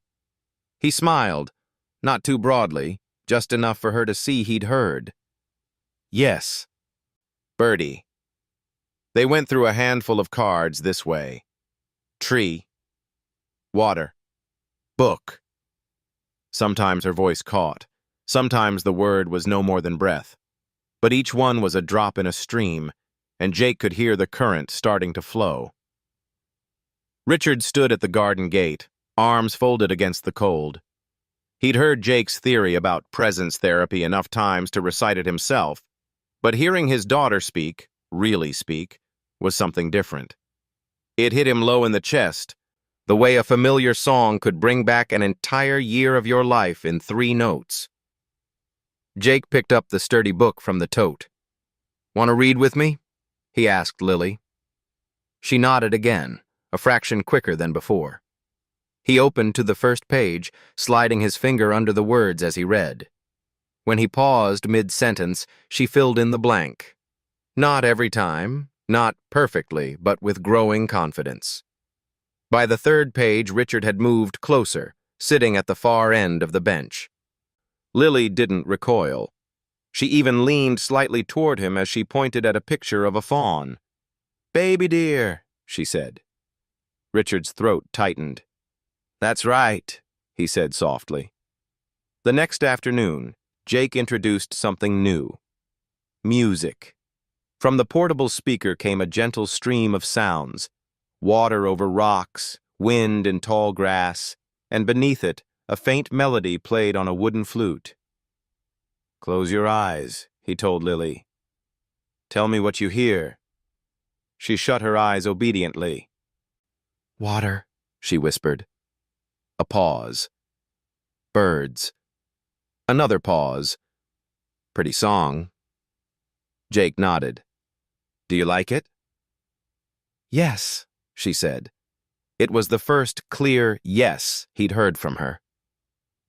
He smiled, not too broadly, just enough for her to see he'd heard. "Yes, Birdie." They went through a handful of cards this way. Tree. Water. Book. Sometimes her voice caught. Sometimes the word was no more than breath. But each one was a drop in a stream, and Jake could hear the current starting to flow. Richard stood at the garden gate, arms folded against the cold. He'd heard Jake's theory about presence therapy enough times to recite it himself, But hearing his daughter speak, really speak, was something different. It hit him low in the chest, the way a familiar song could bring back an entire year of your life in 3 notes. Jake picked up the sturdy book from the tote. "Want to read with me?" he asked Lily. She nodded again, a fraction quicker than before. He opened to the first page, sliding his finger under the words as he read. When he paused mid-sentence, she filled in the blank. Not every time, not perfectly, but with growing confidence. By the 3rd page, Richard had moved closer, sitting at the far end of the bench. Lily didn't recoil. She even leaned slightly toward him as she pointed at a picture of a fawn. "Baby dear," she said. Richard's throat tightened. "That's right," he said softly. The next afternoon, Jake introduced something new. Music. From the portable speaker came a gentle stream of sounds. Water over rocks, wind in tall grass, and beneath it, a faint melody played on a wooden flute. "Close your eyes," he told Lily. "Tell me what you hear." She shut her eyes obediently. "Water," she whispered. A pause. Birds. Another pause. "Pretty song." Jake nodded. "Do you like it?" "Yes," she said. It was the first clear yes he'd heard from her.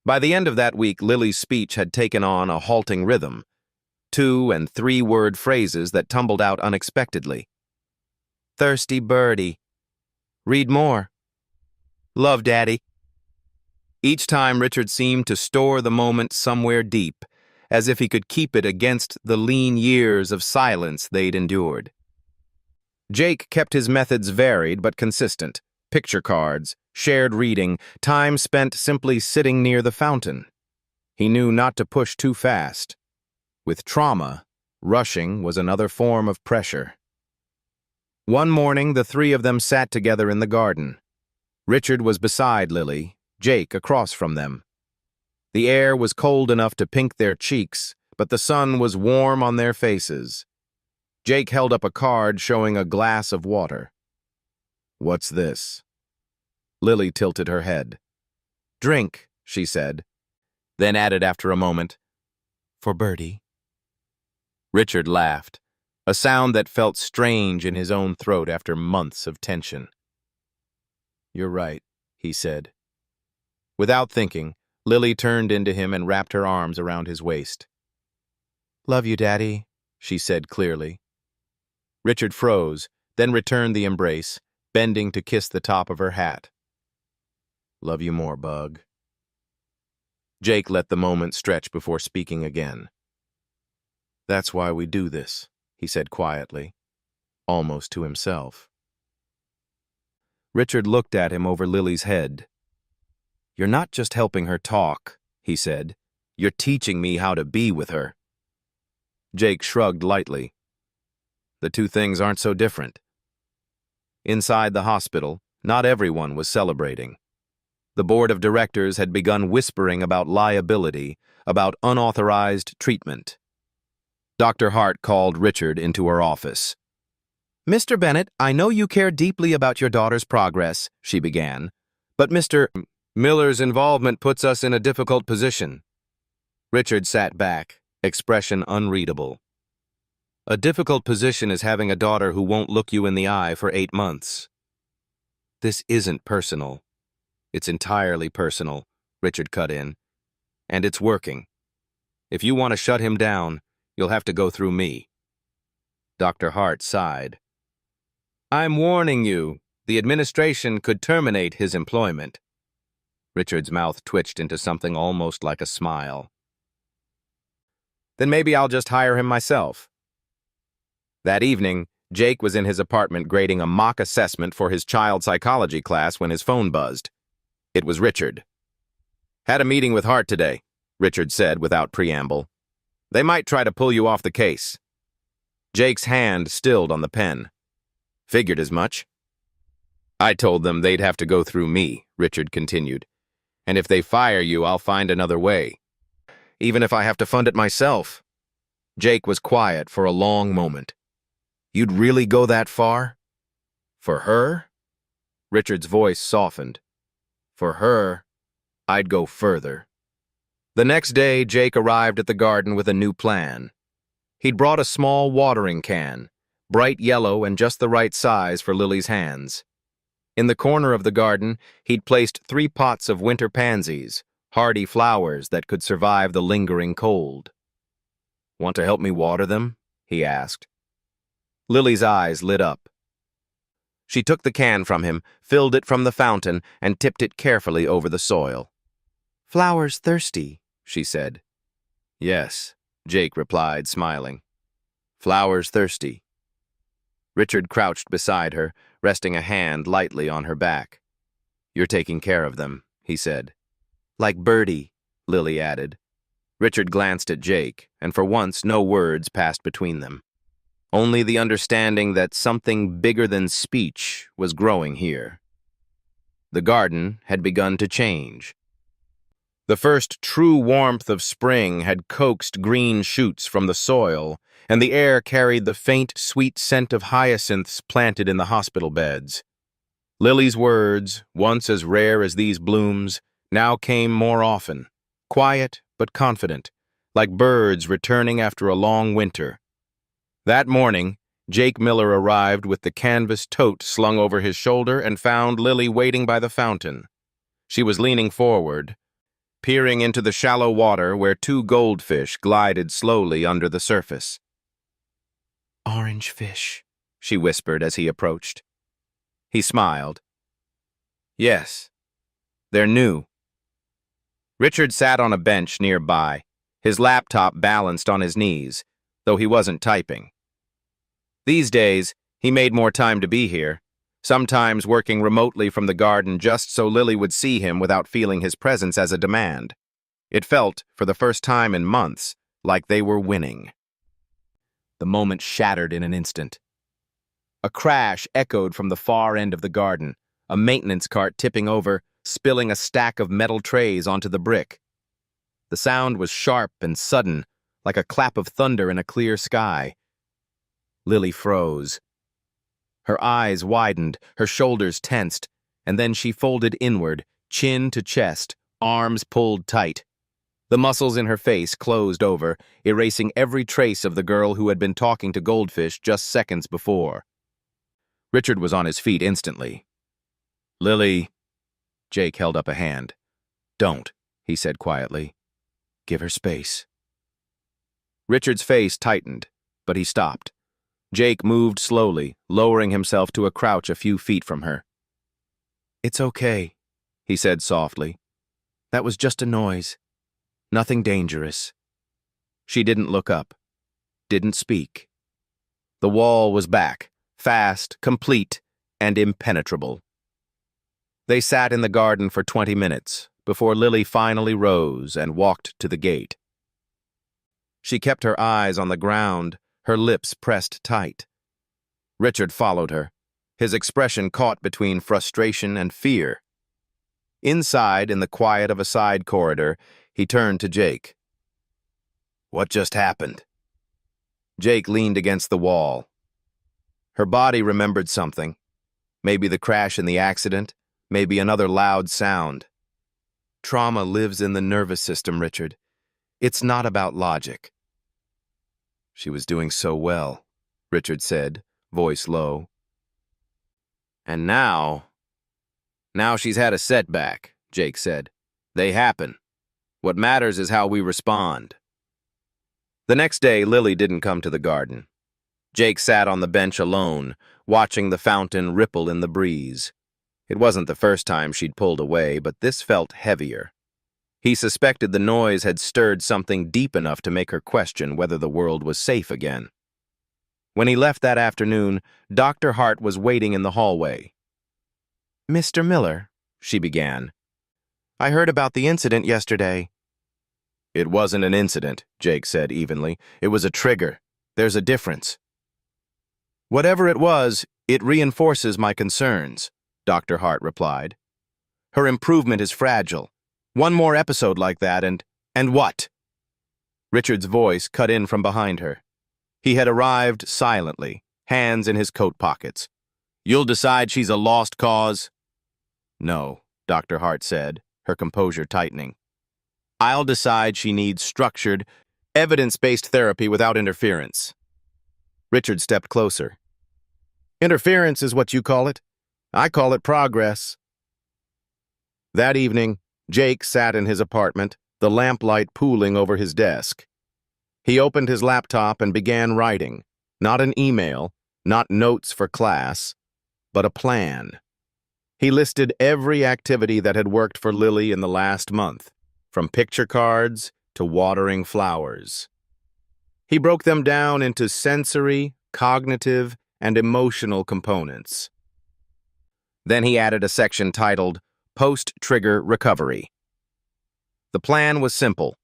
By the end of that week, Lily's speech had taken on a halting rhythm, 2- and 3-word phrases that tumbled out unexpectedly. "Thirsty birdie. Read more. Love, Daddy." Each time, Richard seemed to store the moment somewhere deep, as if he could keep it against the lean years of silence they'd endured. Jake kept his methods varied but consistent. Picture cards, shared reading, time spent simply sitting near the fountain. He knew not to push too fast. With trauma, rushing was another form of pressure. One morning, the 3 of them sat together in the garden. Richard was beside Lily, Jake across from them. The air was cold enough to pink their cheeks, but the sun was warm on their faces. Jake held up a card showing a glass of water. "What's this?" Lily tilted her head. "Drink," she said, then added after a moment, "For Birdie." Richard laughed, a sound that felt strange in his own throat after months of tension. "You're right," he said. Without thinking, Lily turned into him and wrapped her arms around his waist. "Love you, Daddy," she said clearly. Richard froze, then returned the embrace, bending to kiss the top of her hat. "Love you more, Bug." Jake let the moment stretch before speaking again. "That's why we do this," he said quietly, almost to himself. Richard looked at him over Lily's head. "You're not just helping her talk," he said. "You're teaching me how to be with her." Jake shrugged lightly. The 2 things aren't so different. Inside the hospital, not everyone was celebrating. The board of directors had begun whispering about liability, about unauthorized treatment. Dr. Hart called Richard into her office. "Mr. Bennett, I know you care deeply about your daughter's progress," she began, "but Mr. Miller's involvement puts us in a difficult position." Richard sat back, expression unreadable. "A difficult position is having a daughter who won't look you in the eye for 8 months. This isn't personal. It's entirely personal," Richard cut in. "And it's working. If you want to shut him down, you'll have to go through me." Dr. Hart sighed. "I'm warning you, the administration could terminate his employment." Richard's mouth twitched into something almost like a smile. "Then maybe I'll just hire him myself." That evening, Jake was in his apartment grading a mock assessment for his child psychology class when his phone buzzed. It was Richard. "Had a meeting with Hart today," Richard said without preamble. "They might try to pull you off the case." Jake's hand stilled on the pen. "Figured as much." "I told them they'd have to go through me," Richard continued. "And if they fire you, I'll find another way. Even if I have to fund it myself." Jake was quiet for a long moment. You'd really go that far? For her? Richard's voice softened. For her, I'd go further. The next day, Jake arrived at the garden with a new plan. He'd brought a small watering can, bright yellow and just the right size for Lily's hands. In the corner of the garden, he'd placed 3 pots of winter pansies, hardy flowers that could survive the lingering cold. Want to help me water them? He asked. Lily's eyes lit up. She took the can from him, filled it from the fountain, and tipped it carefully over the soil. Flowers thirsty, she said. Yes, Jake replied, smiling. Flowers thirsty. Richard crouched beside her, resting a hand lightly on her back. You're taking care of them, he said. Like Birdie, Lily added. Richard glanced at Jake, and for once no words passed between them. Only the understanding that something bigger than speech was growing here. The garden had begun to change. The first true warmth of spring had coaxed green shoots from the soil, and the air carried the faint, sweet scent of hyacinths planted in the hospital beds. Lily's words, once as rare as these blooms, now came more often, quiet but confident, like birds returning after a long winter. That morning, Jake Miller arrived with the canvas tote slung over his shoulder and found Lily waiting by the fountain. She was leaning forward, peering into the shallow water where 2 goldfish glided slowly under the surface. Orange fish, she whispered as he approached. He smiled. Yes, they're new. Richard sat on a bench nearby, his laptop balanced on his knees, though he wasn't typing. These days, he made more time to be here, sometimes working remotely from the garden just so Lily would see him without feeling his presence as a demand. It felt, for the first time in months, like they were winning. The moment shattered in an instant. A crash echoed from the far end of the garden, a maintenance cart tipping over, spilling a stack of metal trays onto the brick. The sound was sharp and sudden, like a clap of thunder in a clear sky. Lily froze. Her eyes widened, her shoulders tensed, and then she folded inward, chin to chest, arms pulled tight. The muscles in her face closed over, erasing every trace of the girl who had been talking to Goldfish just seconds before. Richard was on his feet instantly. Lily, Jake held up a hand. Don't, he said quietly. Give her space. Richard's face tightened, but he stopped. Jake moved slowly, lowering himself to a crouch a few feet from her. It's okay, he said softly. That was just a noise. Nothing dangerous. She didn't look up, didn't speak. The wall was back, fast, complete, and impenetrable. They sat in the garden for 20 minutes before Lily finally rose and walked to the gate. She kept her eyes on the ground, her lips pressed tight. Richard followed her, his expression caught between frustration and fear. Inside, in the quiet of a side corridor, he turned to Jake. What just happened? Jake leaned against the wall. Her body remembered something. Maybe the crash in the accident, maybe another loud sound. Trauma lives in the nervous system, Richard. It's not about logic. She was doing so well, Richard said, voice low. And now she's had a setback, Jake said. They happen. What matters is how we respond. The next day, Lily didn't come to the garden. Jake sat on the bench alone, watching the fountain ripple in the breeze. It wasn't the first time she'd pulled away, but this felt heavier. He suspected the noise had stirred something deep enough to make her question whether the world was safe again. When he left that afternoon, Dr. Hart was waiting in the hallway. Mr. Miller, she began. I heard about the incident yesterday. It wasn't an incident, Jake said evenly. It was a trigger. There's a difference. Whatever it was, it reinforces my concerns, Dr. Hart replied. Her improvement is fragile. One more episode like that and what? Richard's voice cut in from behind her. He had arrived silently, hands in his coat pockets. "You'll decide she's a lost cause?" "No," Dr. Hart said, her composure tightening. "I'll decide she needs structured, evidence-based therapy without interference." Richard stepped closer. "Interference is what you call it. I call it progress." That evening, Jake sat in his apartment, the lamplight pooling over his desk. He opened his laptop and began writing, not an email, not notes for class, but a plan. He listed every activity that had worked for Lily in the last month, from picture cards to watering flowers. He broke them down into sensory, cognitive, and emotional components. Then he added a section titled Post-Trigger Recovery. The plan was simple.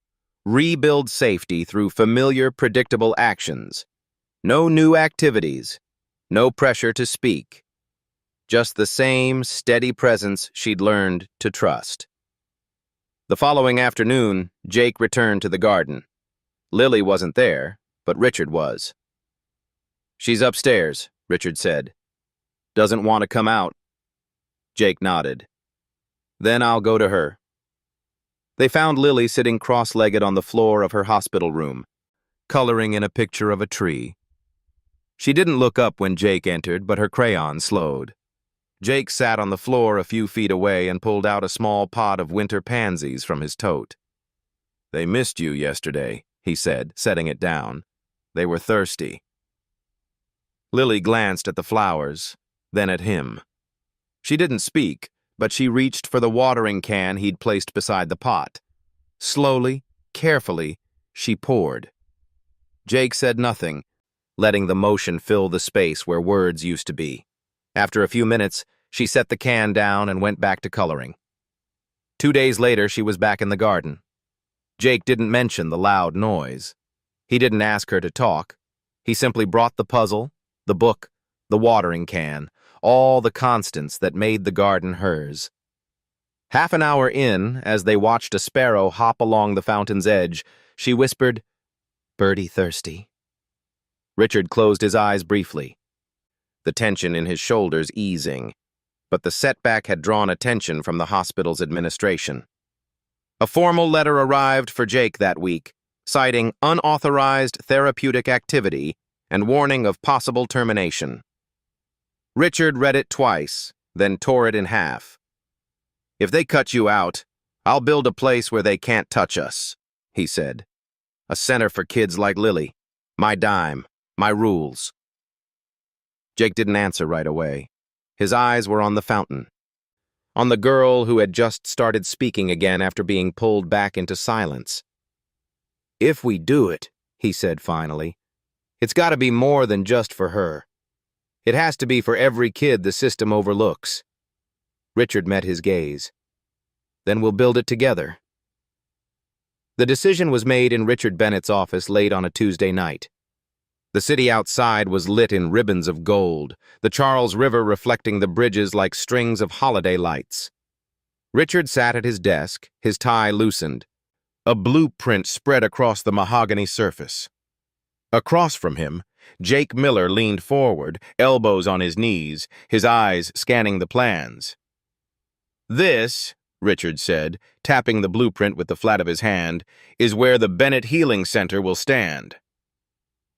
Rebuild safety through familiar, predictable actions. No new activities. No pressure to speak. Just the same steady presence she'd learned to trust. The following afternoon, Jake returned to the garden. Lily wasn't there, but Richard was. "She's upstairs," Richard said. "Doesn't want to come out." Jake nodded. "Then I'll go to her." They found Lily sitting cross-legged on the floor of her hospital room, coloring in a picture of a tree. She didn't look up when Jake entered, but her crayon slowed. Jake sat on the floor a few feet away and pulled out a small pot of winter pansies from his tote. "They missed you yesterday," he said, setting it down. "They were thirsty." Lily glanced at the flowers, then at him. She didn't speak, but she reached for the watering can he'd placed beside the pot. Slowly, carefully, she poured. Jake said nothing, letting the motion fill the space where words used to be. After a few minutes, she set the can down and went back to coloring. 2 days later, she was back in the garden. Jake didn't mention the loud noise. He didn't ask her to talk. He simply brought the puzzle, the book, the watering can, all the constants that made the garden hers. Half an hour in, as they watched a sparrow hop along the fountain's edge, she whispered, "Birdie thirsty." Richard closed his eyes briefly, the tension in his shoulders easing, but the setback had drawn attention from the hospital's administration. A formal letter arrived for Jake that week, citing unauthorized therapeutic activity and warning of possible termination. Richard read it twice, then tore it in half. "If they cut you out, I'll build a place where they can't touch us," he said. "A center for kids like Lily. My dime, my rules." Jake didn't answer right away. His eyes were on the fountain, on the girl who had just started speaking again after being pulled back into silence. "If we do it," he said finally, "it's got to be more than just for her. It has to be for every kid the system overlooks." Richard met his gaze. "Then we'll build it together." The decision was made in Richard Bennett's office late on a Tuesday night. The city outside was lit in ribbons of gold, the Charles River reflecting the bridges like strings of holiday lights. Richard sat at his desk, his tie loosened. A blueprint spread across the mahogany surface. Across from him, Jake Miller leaned forward, elbows on his knees, his eyes scanning the plans. "This," Richard said, tapping the blueprint with the flat of his hand, "is where the Bennett Healing Center will stand."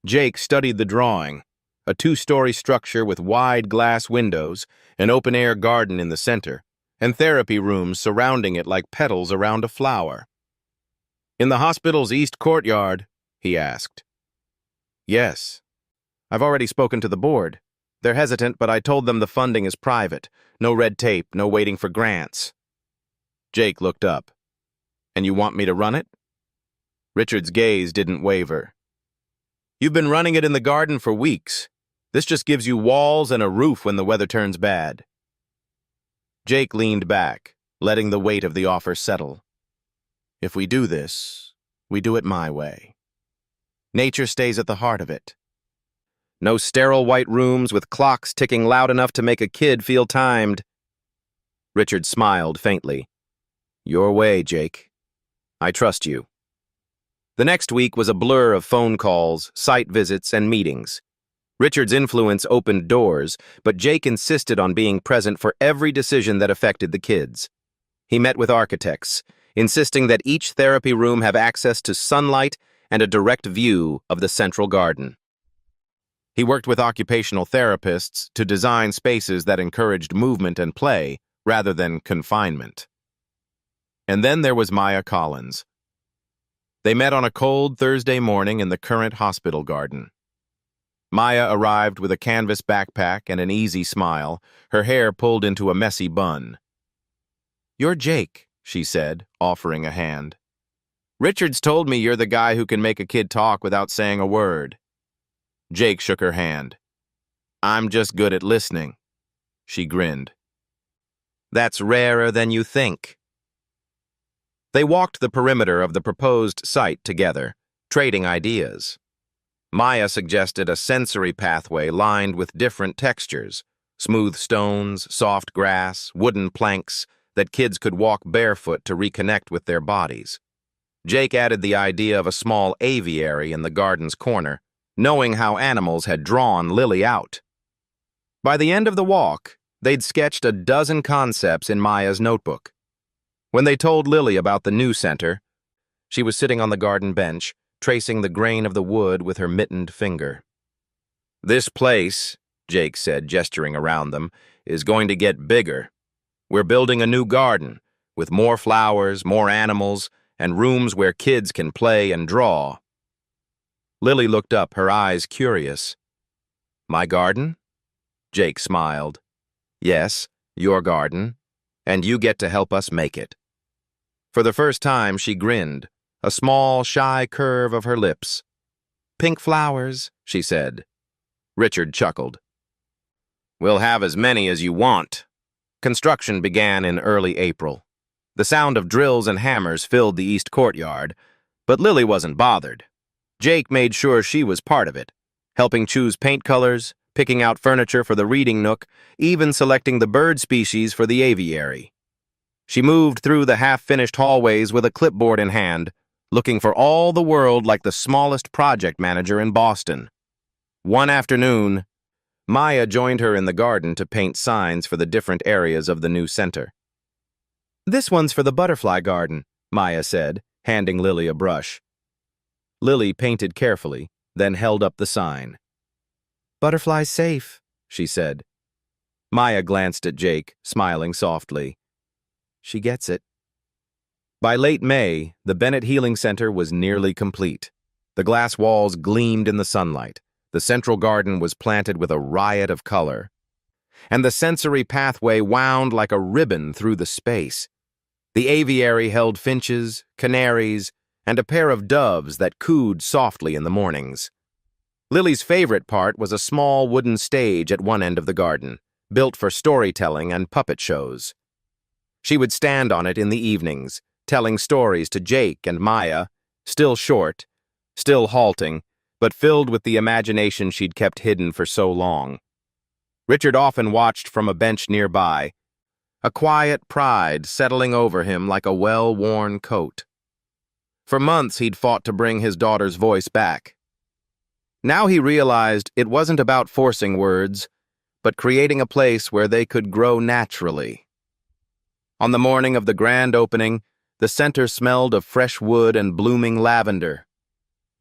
Jake studied the drawing, a 2-story structure with wide glass windows, an open-air garden in the center, and therapy rooms surrounding it like petals around a flower. "In the hospital's east courtyard?" he asked. "Yes. I've already spoken to the board. They're hesitant, but I told them the funding is private. No red tape, no waiting for grants." Jake looked up. "And you want me to run it?" Richard's gaze didn't waver. "You've been running it in the garden for weeks. This just gives you walls and a roof when the weather turns bad." Jake leaned back, letting the weight of the offer settle. "If we do this, we do it my way. Nature stays at the heart of it. No sterile white rooms with clocks ticking loud enough to make a kid feel timed." Richard smiled faintly. "Your way, Jake. I trust you." The next week was a blur of phone calls, site visits, and meetings. Richard's influence opened doors, but Jake insisted on being present for every decision that affected the kids. He met with architects, insisting that each therapy room have access to sunlight and a direct view of the central garden. He worked with occupational therapists to design spaces that encouraged movement and play rather than confinement. And then there was Maya Collins. They met on a cold Thursday morning in the current hospital garden. Maya arrived with a canvas backpack and an easy smile, her hair pulled into a messy bun. "You're Jake," she said, offering a hand. "Richard's told me you're the guy who can make a kid talk without saying a word." Jake shook her hand. "I'm just good at listening." She grinned. "That's rarer than you think." They walked the perimeter of the proposed site together, trading ideas. Maya suggested a sensory pathway lined with different textures, smooth stones, soft grass, wooden planks that kids could walk barefoot to reconnect with their bodies. Jake added the idea of a small aviary in the garden's corner, knowing how animals had drawn Lily out. By the end of the walk, they'd sketched a dozen concepts in Maya's notebook. When they told Lily about the new center, she was sitting on the garden bench, tracing the grain of the wood with her mittened finger. "This place," Jake said, gesturing around them, "is going to get bigger. We're building a new garden, with more flowers, more animals, and rooms where kids can play and draw." Lily looked up, her eyes curious. "My garden?" Jake smiled. "Yes, your garden, and you get to help us make it." For the first time, she grinned, a small, shy curve of her lips. "Pink flowers," she said. Richard chuckled. "We'll have as many as you want." Construction began in early April. The sound of drills and hammers filled the east courtyard, but Lily wasn't bothered. Jake made sure she was part of it, helping choose paint colors, picking out furniture for the reading nook, even selecting the bird species for the aviary. She moved through the half-finished hallways with a clipboard in hand, looking for all the world like the smallest project manager in Boston. One afternoon, Maya joined her in the garden to paint signs for the different areas of the new center. "This one's for the butterfly garden," Maya said, handing Lily a brush. Lily painted carefully, then held up the sign. "Butterfly safe," she said. Maya glanced at Jake, smiling softly. She gets it. By late May, the Bennett Healing Center was nearly complete. The glass walls gleamed in the sunlight. The central garden was planted with a riot of color. And the sensory pathway wound like a ribbon through the space. The aviary held finches, canaries, and a pair of doves that cooed softly in the mornings. Lily's favorite part was a small wooden stage at one end of the garden, built for storytelling and puppet shows. She would stand on it in the evenings, telling stories to Jake and Maya, still short, still halting, but filled with the imagination she'd kept hidden for so long. Richard often watched from a bench nearby, a quiet pride settling over him like a well-worn coat. For months he'd fought to bring his daughter's voice back. Now he realized it wasn't about forcing words, but creating a place where they could grow naturally. On the morning of the grand opening, the center smelled of fresh wood and blooming lavender.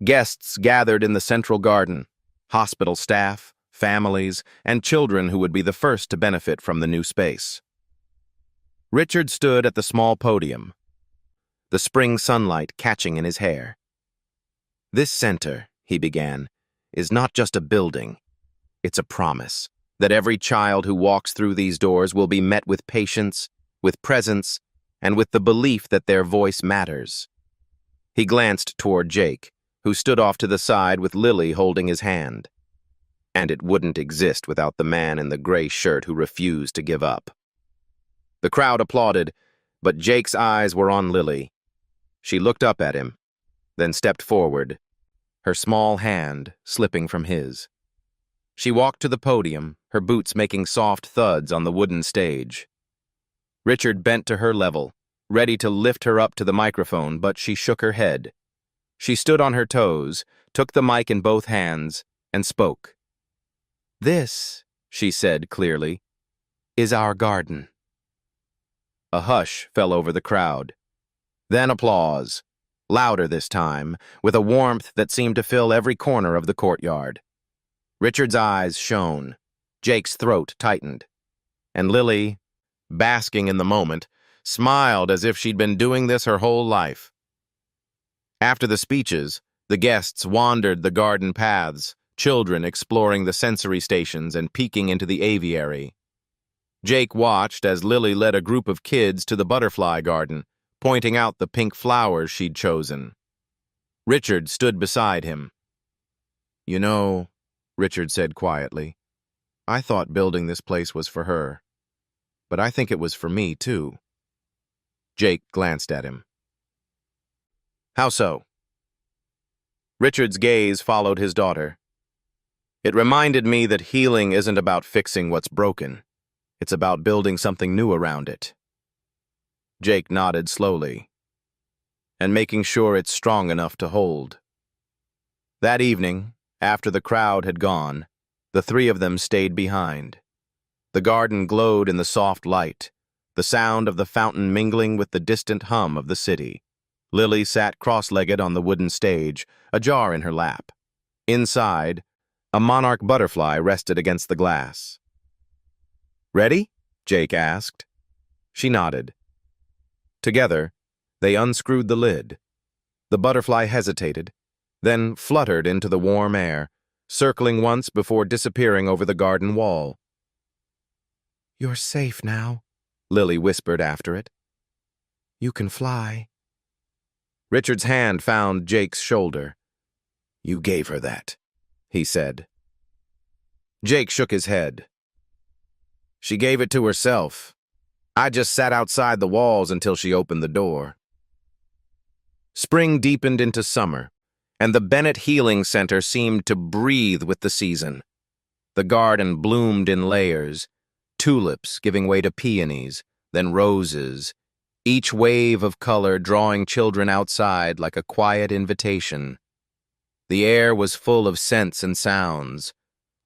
Guests gathered in the central garden, hospital staff, families, and children who would be the first to benefit from the new space. Richard stood at the small podium, the spring sunlight catching in his hair. "This center," he began, "is not just a building. It's a promise that every child who walks through these doors will be met with patience, with presence, and with the belief that their voice matters." He glanced toward Jake, who stood off to the side with Lily holding his hand. And it wouldn't exist without the man in the gray shirt who refused to give up. The crowd applauded, but Jake's eyes were on Lily. She looked up at him, then stepped forward, her small hand slipping from his. She walked to the podium, her boots making soft thuds on the wooden stage. Richard bent to her level, ready to lift her up to the microphone, but she shook her head. She stood on her toes, took the mic in both hands, and spoke. "This," she said clearly, "is our garden." A hush fell over the crowd. Then applause, louder this time, with a warmth that seemed to fill every corner of the courtyard. Richard's eyes shone, Jake's throat tightened, and Lily, basking in the moment, smiled as if she'd been doing this her whole life. After the speeches, the guests wandered the garden paths, children exploring the sensory stations and peeking into the aviary. Jake watched as Lily led a group of kids to the butterfly garden, pointing out the pink flowers she'd chosen. Richard stood beside him. "You know," Richard said quietly, "I thought building this place was for her. But I think it was for me, too." Jake glanced at him. "How so?" Richard's gaze followed his daughter. "It reminded me that healing isn't about fixing what's broken. It's about building something new around it." Jake nodded slowly, "And making sure it's strong enough to hold." That evening, after the crowd had gone, the three of them stayed behind. The garden glowed in the soft light, the sound of the fountain mingling with the distant hum of the city. Lily sat cross-legged on the wooden stage, a jar in her lap. Inside, a monarch butterfly rested against the glass. "Ready?" Jake asked. She nodded. Together, they unscrewed the lid. The butterfly hesitated, then fluttered into the warm air, circling once before disappearing over the garden wall. "You're safe now," Lily whispered after it. "You can fly." Richard's hand found Jake's shoulder. "You gave her that," he said. Jake shook his head. "She gave it to herself. I just sat outside the walls until she opened the door." Spring deepened into summer, and the Bennett Healing Center seemed to breathe with the season. The garden bloomed in layers, tulips giving way to peonies, then roses, each wave of color drawing children outside like a quiet invitation. The air was full of scents and sounds,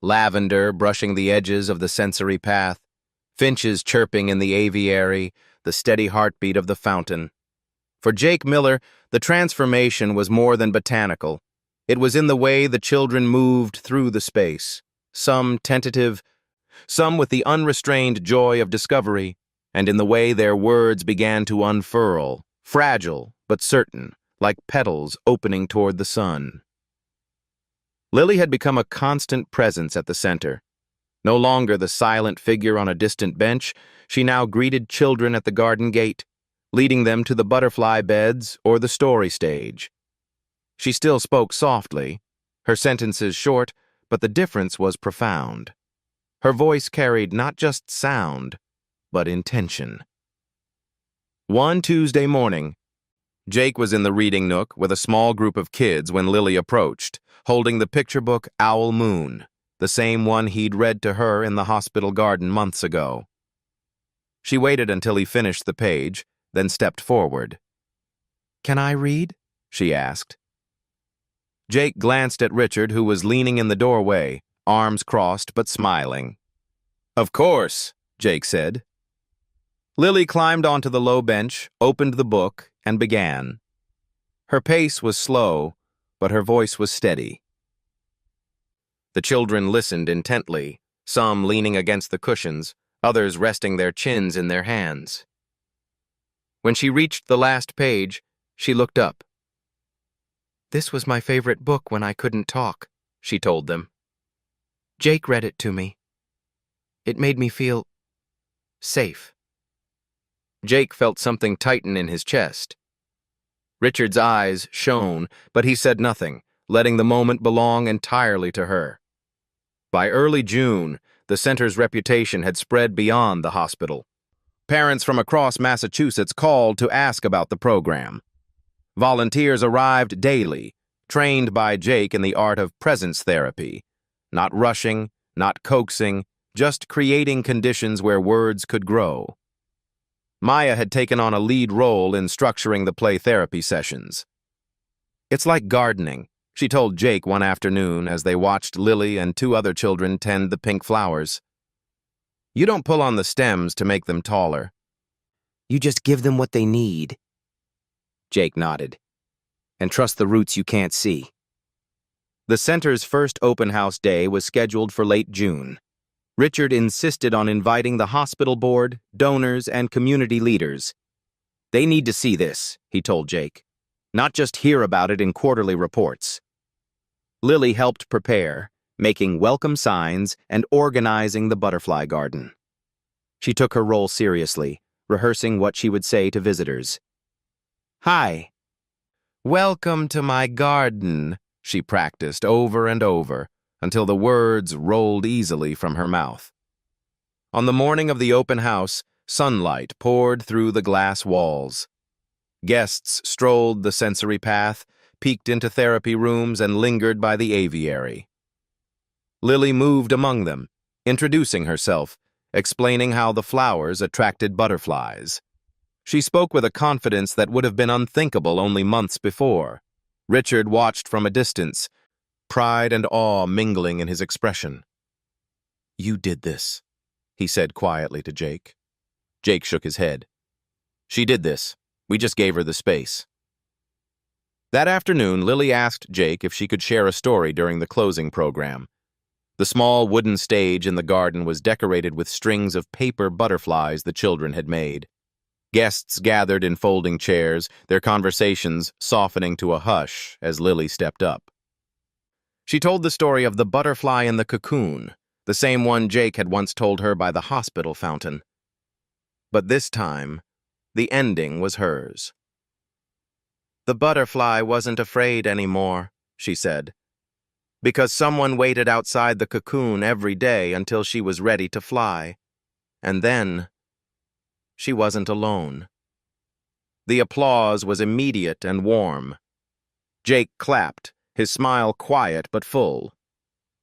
lavender brushing the edges of the sensory path, finches chirping in the aviary, the steady heartbeat of the fountain. For Jake Miller, the transformation was more than botanical. It was in the way the children moved through the space, some tentative, some with the unrestrained joy of discovery, and in the way their words began to unfurl, fragile but certain, like petals opening toward the sun. Lily had become a constant presence at the center. No longer the silent figure on a distant bench, she now greeted children at the garden gate, leading them to the butterfly beds or the story stage. She still spoke softly, her sentences short, but the difference was profound. Her voice carried not just sound, but intention. One Tuesday morning, Jake was in the reading nook with a small group of kids when Lily approached, holding the picture book Owl Moon, the same one he'd read to her in the hospital garden months ago. She waited until he finished the page, then stepped forward. "Can I read?" she asked. Jake glanced at Richard, who was leaning in the doorway, arms crossed but smiling. "Of course," Jake said. Lily climbed onto the low bench, opened the book, and began. Her pace was slow, but her voice was steady. The children listened intently, some leaning against the cushions, others resting their chins in their hands. When she reached the last page, she looked up. "This was my favorite book when I couldn't talk," she told them. "Jake read it to me. It made me feel safe." Jake felt something tighten in his chest. Richard's eyes shone, but he said nothing, letting the moment belong entirely to her. By early June, the center's reputation had spread beyond the hospital. Parents from across Massachusetts called to ask about the program. Volunteers arrived daily, trained by Jake in the art of presence therapy, not rushing, not coaxing, just creating conditions where words could grow. Maya had taken on a lead role in structuring the play therapy sessions. It's like gardening, she told Jake one afternoon as they watched Lily and two other children tend the pink flowers. You don't pull on the stems to make them taller. You just give them what they need. Jake nodded. And trust the roots you can't see. The center's first open house day was scheduled for late June. Richard insisted on inviting the hospital board, donors, and community leaders. They need to see this, he told Jake, not just hear about it in quarterly reports. Lily helped prepare, making welcome signs and organizing the butterfly garden. She took her role seriously, rehearsing what she would say to visitors. "Hi. Welcome to my garden," she practiced over and over until the words rolled easily from her mouth. On the morning of the open house, sunlight poured through the glass walls. Guests strolled the sensory path, peeked into therapy rooms, and lingered by the aviary. Lily moved among them, introducing herself, explaining how the flowers attracted butterflies. She spoke with a confidence that would have been unthinkable only months before. Richard watched from a distance, pride and awe mingling in his expression. "You did this," he said quietly to Jake. Jake shook his head. "She did this. We just gave her the space." That afternoon, Lily asked Jake if she could share a story during the closing program. The small wooden stage in the garden was decorated with strings of paper butterflies the children had made. Guests gathered in folding chairs, their conversations softening to a hush as Lily stepped up. She told the story of the butterfly in the cocoon, the same one Jake had once told her by the hospital fountain. But this time, the ending was hers. "The butterfly wasn't afraid anymore," she said, "because someone waited outside the cocoon every day until she was ready to fly. And then, she wasn't alone." The applause was immediate and warm. Jake clapped, his smile quiet but full.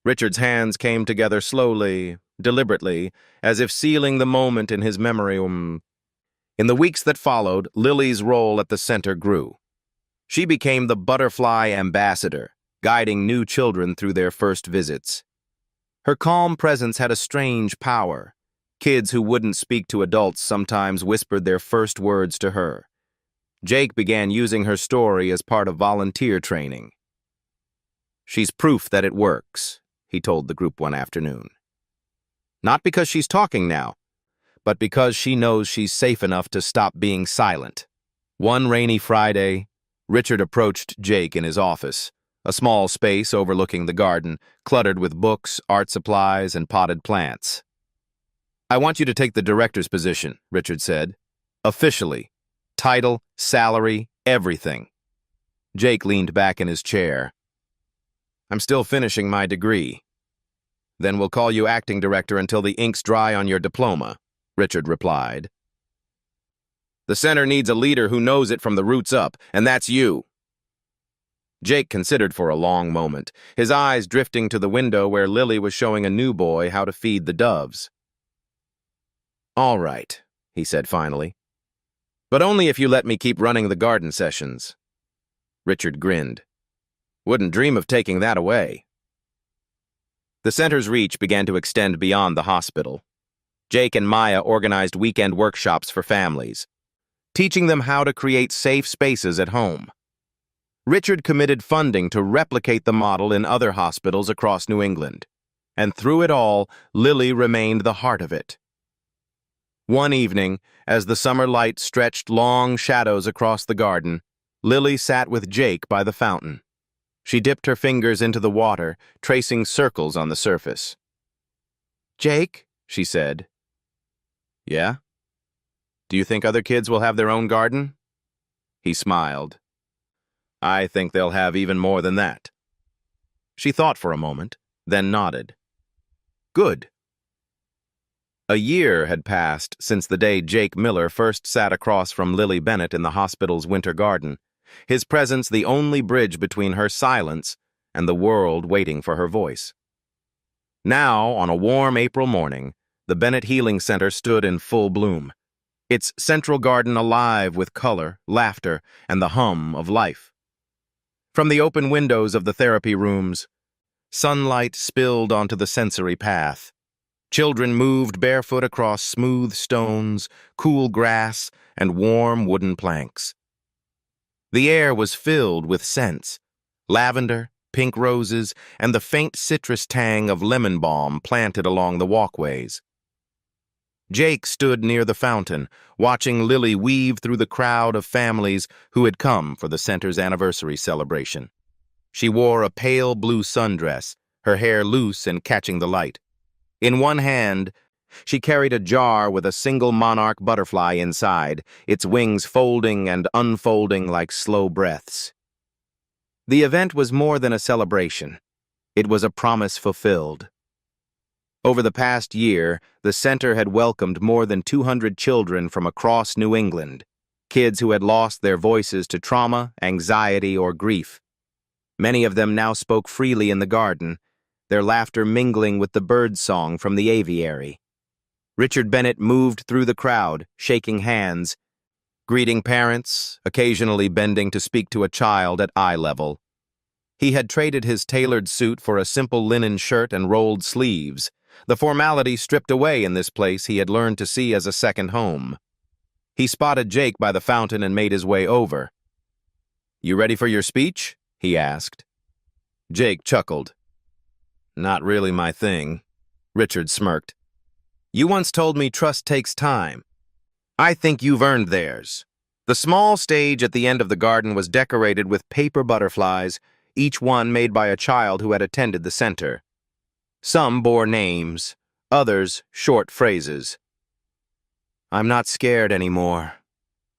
Richard's hands came together slowly, deliberately, as if sealing the moment in his memory. In the weeks that followed, Lily's role at the center grew. She became the butterfly ambassador, guiding new children through their first visits. Her calm presence had a strange power. Kids who wouldn't speak to adults sometimes whispered their first words to her. Jake began using her story as part of volunteer training. "She's proof that it works," he told the group one afternoon. "Not because she's talking now, but because she knows she's safe enough to stop being silent." One rainy Friday, Richard approached Jake in his office, a small space overlooking the garden, cluttered with books, art supplies, and potted plants. "I want you to take the director's position," Richard said. "Officially. Title, salary, everything." Jake leaned back in his chair. "I'm still finishing my degree." "Then we'll call you acting director until the ink's dry on your diploma," Richard replied. "The center needs a leader who knows it from the roots up, and that's you." Jake considered for a long moment, his eyes drifting to the window where Lily was showing a new boy how to feed the doves. "All right," he said finally. "But only if you let me keep running the garden sessions." Richard grinned. "Wouldn't dream of taking that away." The center's reach began to extend beyond the hospital. Jake and Maya organized weekend workshops for families, teaching them how to create safe spaces at home. Richard committed funding to replicate the model in other hospitals across New England, and through it all, Lily remained the heart of it. One evening, as the summer light stretched long shadows across the garden, Lily sat with Jake by the fountain. She dipped her fingers into the water, tracing circles on the surface. "Jake," she said. "Yeah? Do you think other kids will have their own garden?" He smiled. "I think they'll have even more than that." She thought for a moment, then nodded. "Good." A year had passed since the day Jake Miller first sat across from Lily Bennett in the hospital's winter garden, his presence the only bridge between her silence and the world waiting for her voice. Now, on a warm April morning, the Bennett Healing Center stood in full bloom, its central garden alive with color, laughter, and the hum of life. From the open windows of the therapy rooms, sunlight spilled onto the sensory path. Children moved barefoot across smooth stones, cool grass, and warm wooden planks. The air was filled with scents: lavender, pink roses, and the faint citrus tang of lemon balm planted along the walkways. Jake stood near the fountain, watching Lily weave through the crowd of families who had come for the center's anniversary celebration. She wore a pale blue sundress, her hair loose and catching the light. In one hand, she carried a jar with a single monarch butterfly inside, its wings folding and unfolding like slow breaths. The event was more than a celebration. It was a promise fulfilled. Over the past year, the center had welcomed more than 200 children from across New England, kids who had lost their voices to trauma, anxiety, or grief. Many of them now spoke freely in the garden, their laughter mingling with the bird song from the aviary. Richard Bennett moved through the crowd, shaking hands, greeting parents, occasionally bending to speak to a child at eye level. He had traded his tailored suit for a simple linen shirt and rolled sleeves, the formality stripped away in this place he had learned to see as a second home. He spotted Jake by the fountain and made his way over. "You ready for your speech?" he asked. Jake chuckled. "Not really my thing." Richard smirked. "You once told me trust takes time. I think you've earned theirs." The small stage at the end of the garden was decorated with paper butterflies, each one made by a child who had attended the center. Some bore names, others short phrases. "I'm not scared anymore.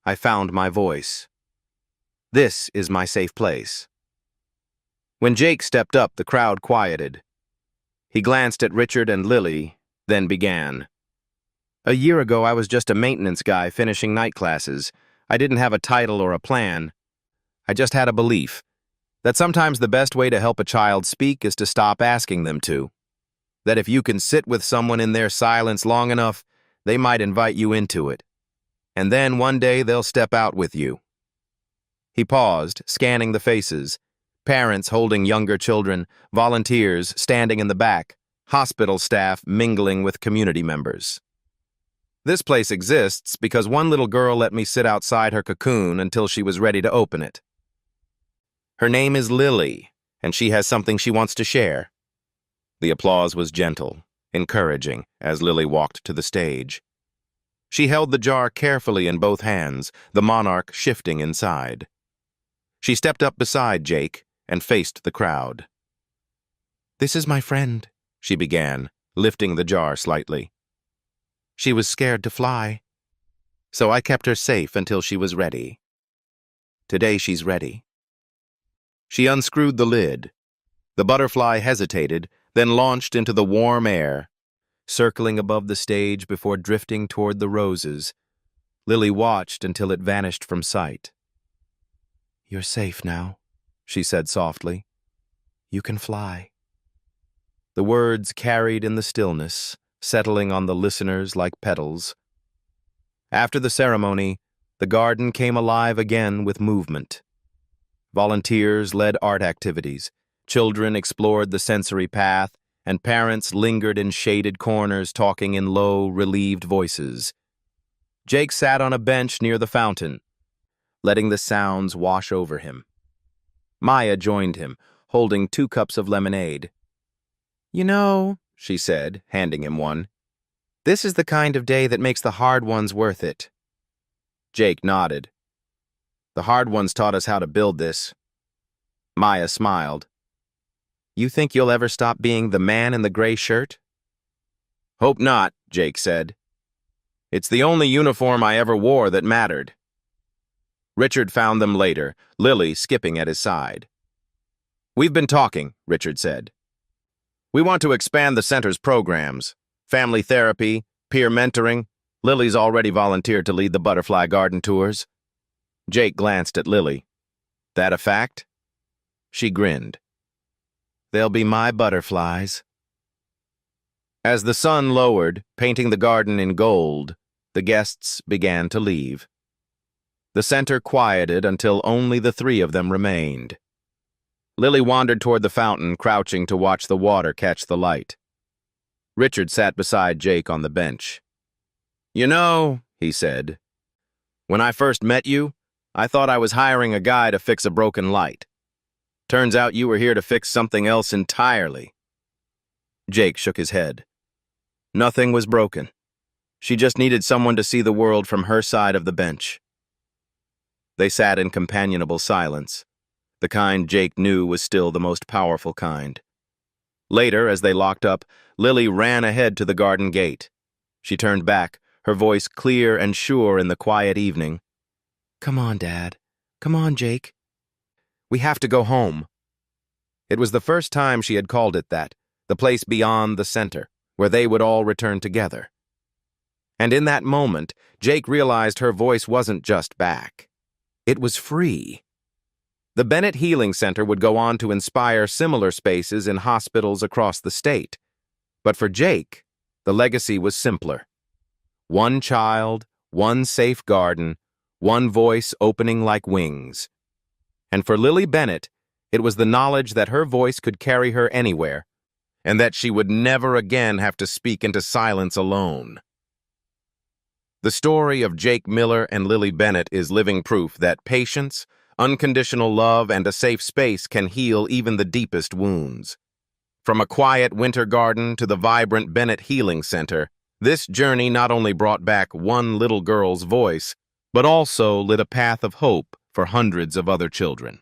I found my voice. This is my safe place." When Jake stepped up, the crowd quieted. He glanced at Richard and Lily, then began. "A year ago, I was just a maintenance guy finishing night classes. I didn't have a title or a plan. I just had a belief that sometimes the best way to help a child speak is to stop asking them to. That if you can sit with someone in their silence long enough, they might invite you into it. And then one day they'll step out with you." He paused, scanning the faces. Parents holding younger children, volunteers standing in the back, hospital staff mingling with community members. "This place exists because one little girl let me sit outside her cocoon until she was ready to open it. Her name is Lily, and she has something she wants to share." The applause was gentle, encouraging, as Lily walked to the stage. She held the jar carefully in both hands, the monarch shifting inside. She stepped up beside Jake and faced the crowd. "This is my friend," she began, lifting the jar slightly. "She was scared to fly, so I kept her safe until she was ready. Today she's ready." She unscrewed the lid. The butterfly hesitated, then launched into the warm air, circling above the stage before drifting toward the roses. Lily watched until it vanished from sight. "You're safe now," she said softly. "You can fly." The words carried in the stillness, settling on the listeners like petals. After the ceremony, the garden came alive again with movement. Volunteers led art activities, children explored the sensory path, and parents lingered in shaded corners talking in low, relieved voices. Jake sat on a bench near the fountain, letting the sounds wash over him. Maya joined him, holding 2 cups of lemonade. "You know," she said, handing him one, "this is the kind of day that makes the hard ones worth it." Jake nodded. "The hard ones taught us how to build this." Maya smiled. "You think you'll ever stop being the man in the gray shirt?" "Hope not," Jake said. "It's the only uniform I ever wore that mattered." Richard found them later, Lily skipping at his side. "We've been talking," Richard said. "We want to expand the center's programs. Family therapy, peer mentoring. Lily's already volunteered to lead the butterfly garden tours." Jake glanced at Lily. "That a fact?" She grinned. "They'll be my butterflies." As the sun lowered, painting the garden in gold, the guests began to leave. The center quieted until only the 3 of them remained. Lily wandered toward the fountain, crouching to watch the water catch the light. Richard sat beside Jake on the bench. "You know," he said, "when I first met you, I thought I was hiring a guy to fix a broken light. Turns out you were here to fix something else entirely." Jake shook his head. Nothing was broken. She just needed someone to see the world from her side of the bench. They sat in companionable silence. The kind Jake knew was still the most powerful kind. Later, as they locked up, Lily ran ahead to the garden gate. She turned back, her voice clear and sure in the quiet evening. "Come on, Dad. Come on, Jake. We have to go home." It was the first time she had called it that, the place beyond the center, where they would all return together. And in that moment, Jake realized her voice wasn't just back. It was free. The Bennett Healing Center would go on to inspire similar spaces in hospitals across the state. But for Jake, the legacy was simpler. One child, one safe garden, one voice opening like wings. And for Lily Bennett, it was the knowledge that her voice could carry her anywhere, and that she would never again have to speak into silence alone. The story of Jake Miller and Lily Bennett is living proof that patience, unconditional love, and a safe space can heal even the deepest wounds. From a quiet winter garden to the vibrant Bennett Healing Center, this journey not only brought back one little girl's voice, but also lit a path of hope for hundreds of other children.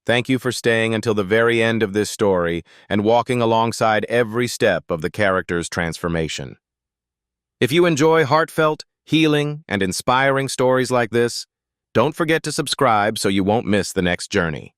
Thank you for staying until the very end of this story and walking alongside every step of the character's transformation. If you enjoy heartfelt, healing, and inspiring stories like this, don't forget to subscribe so you won't miss the next journey.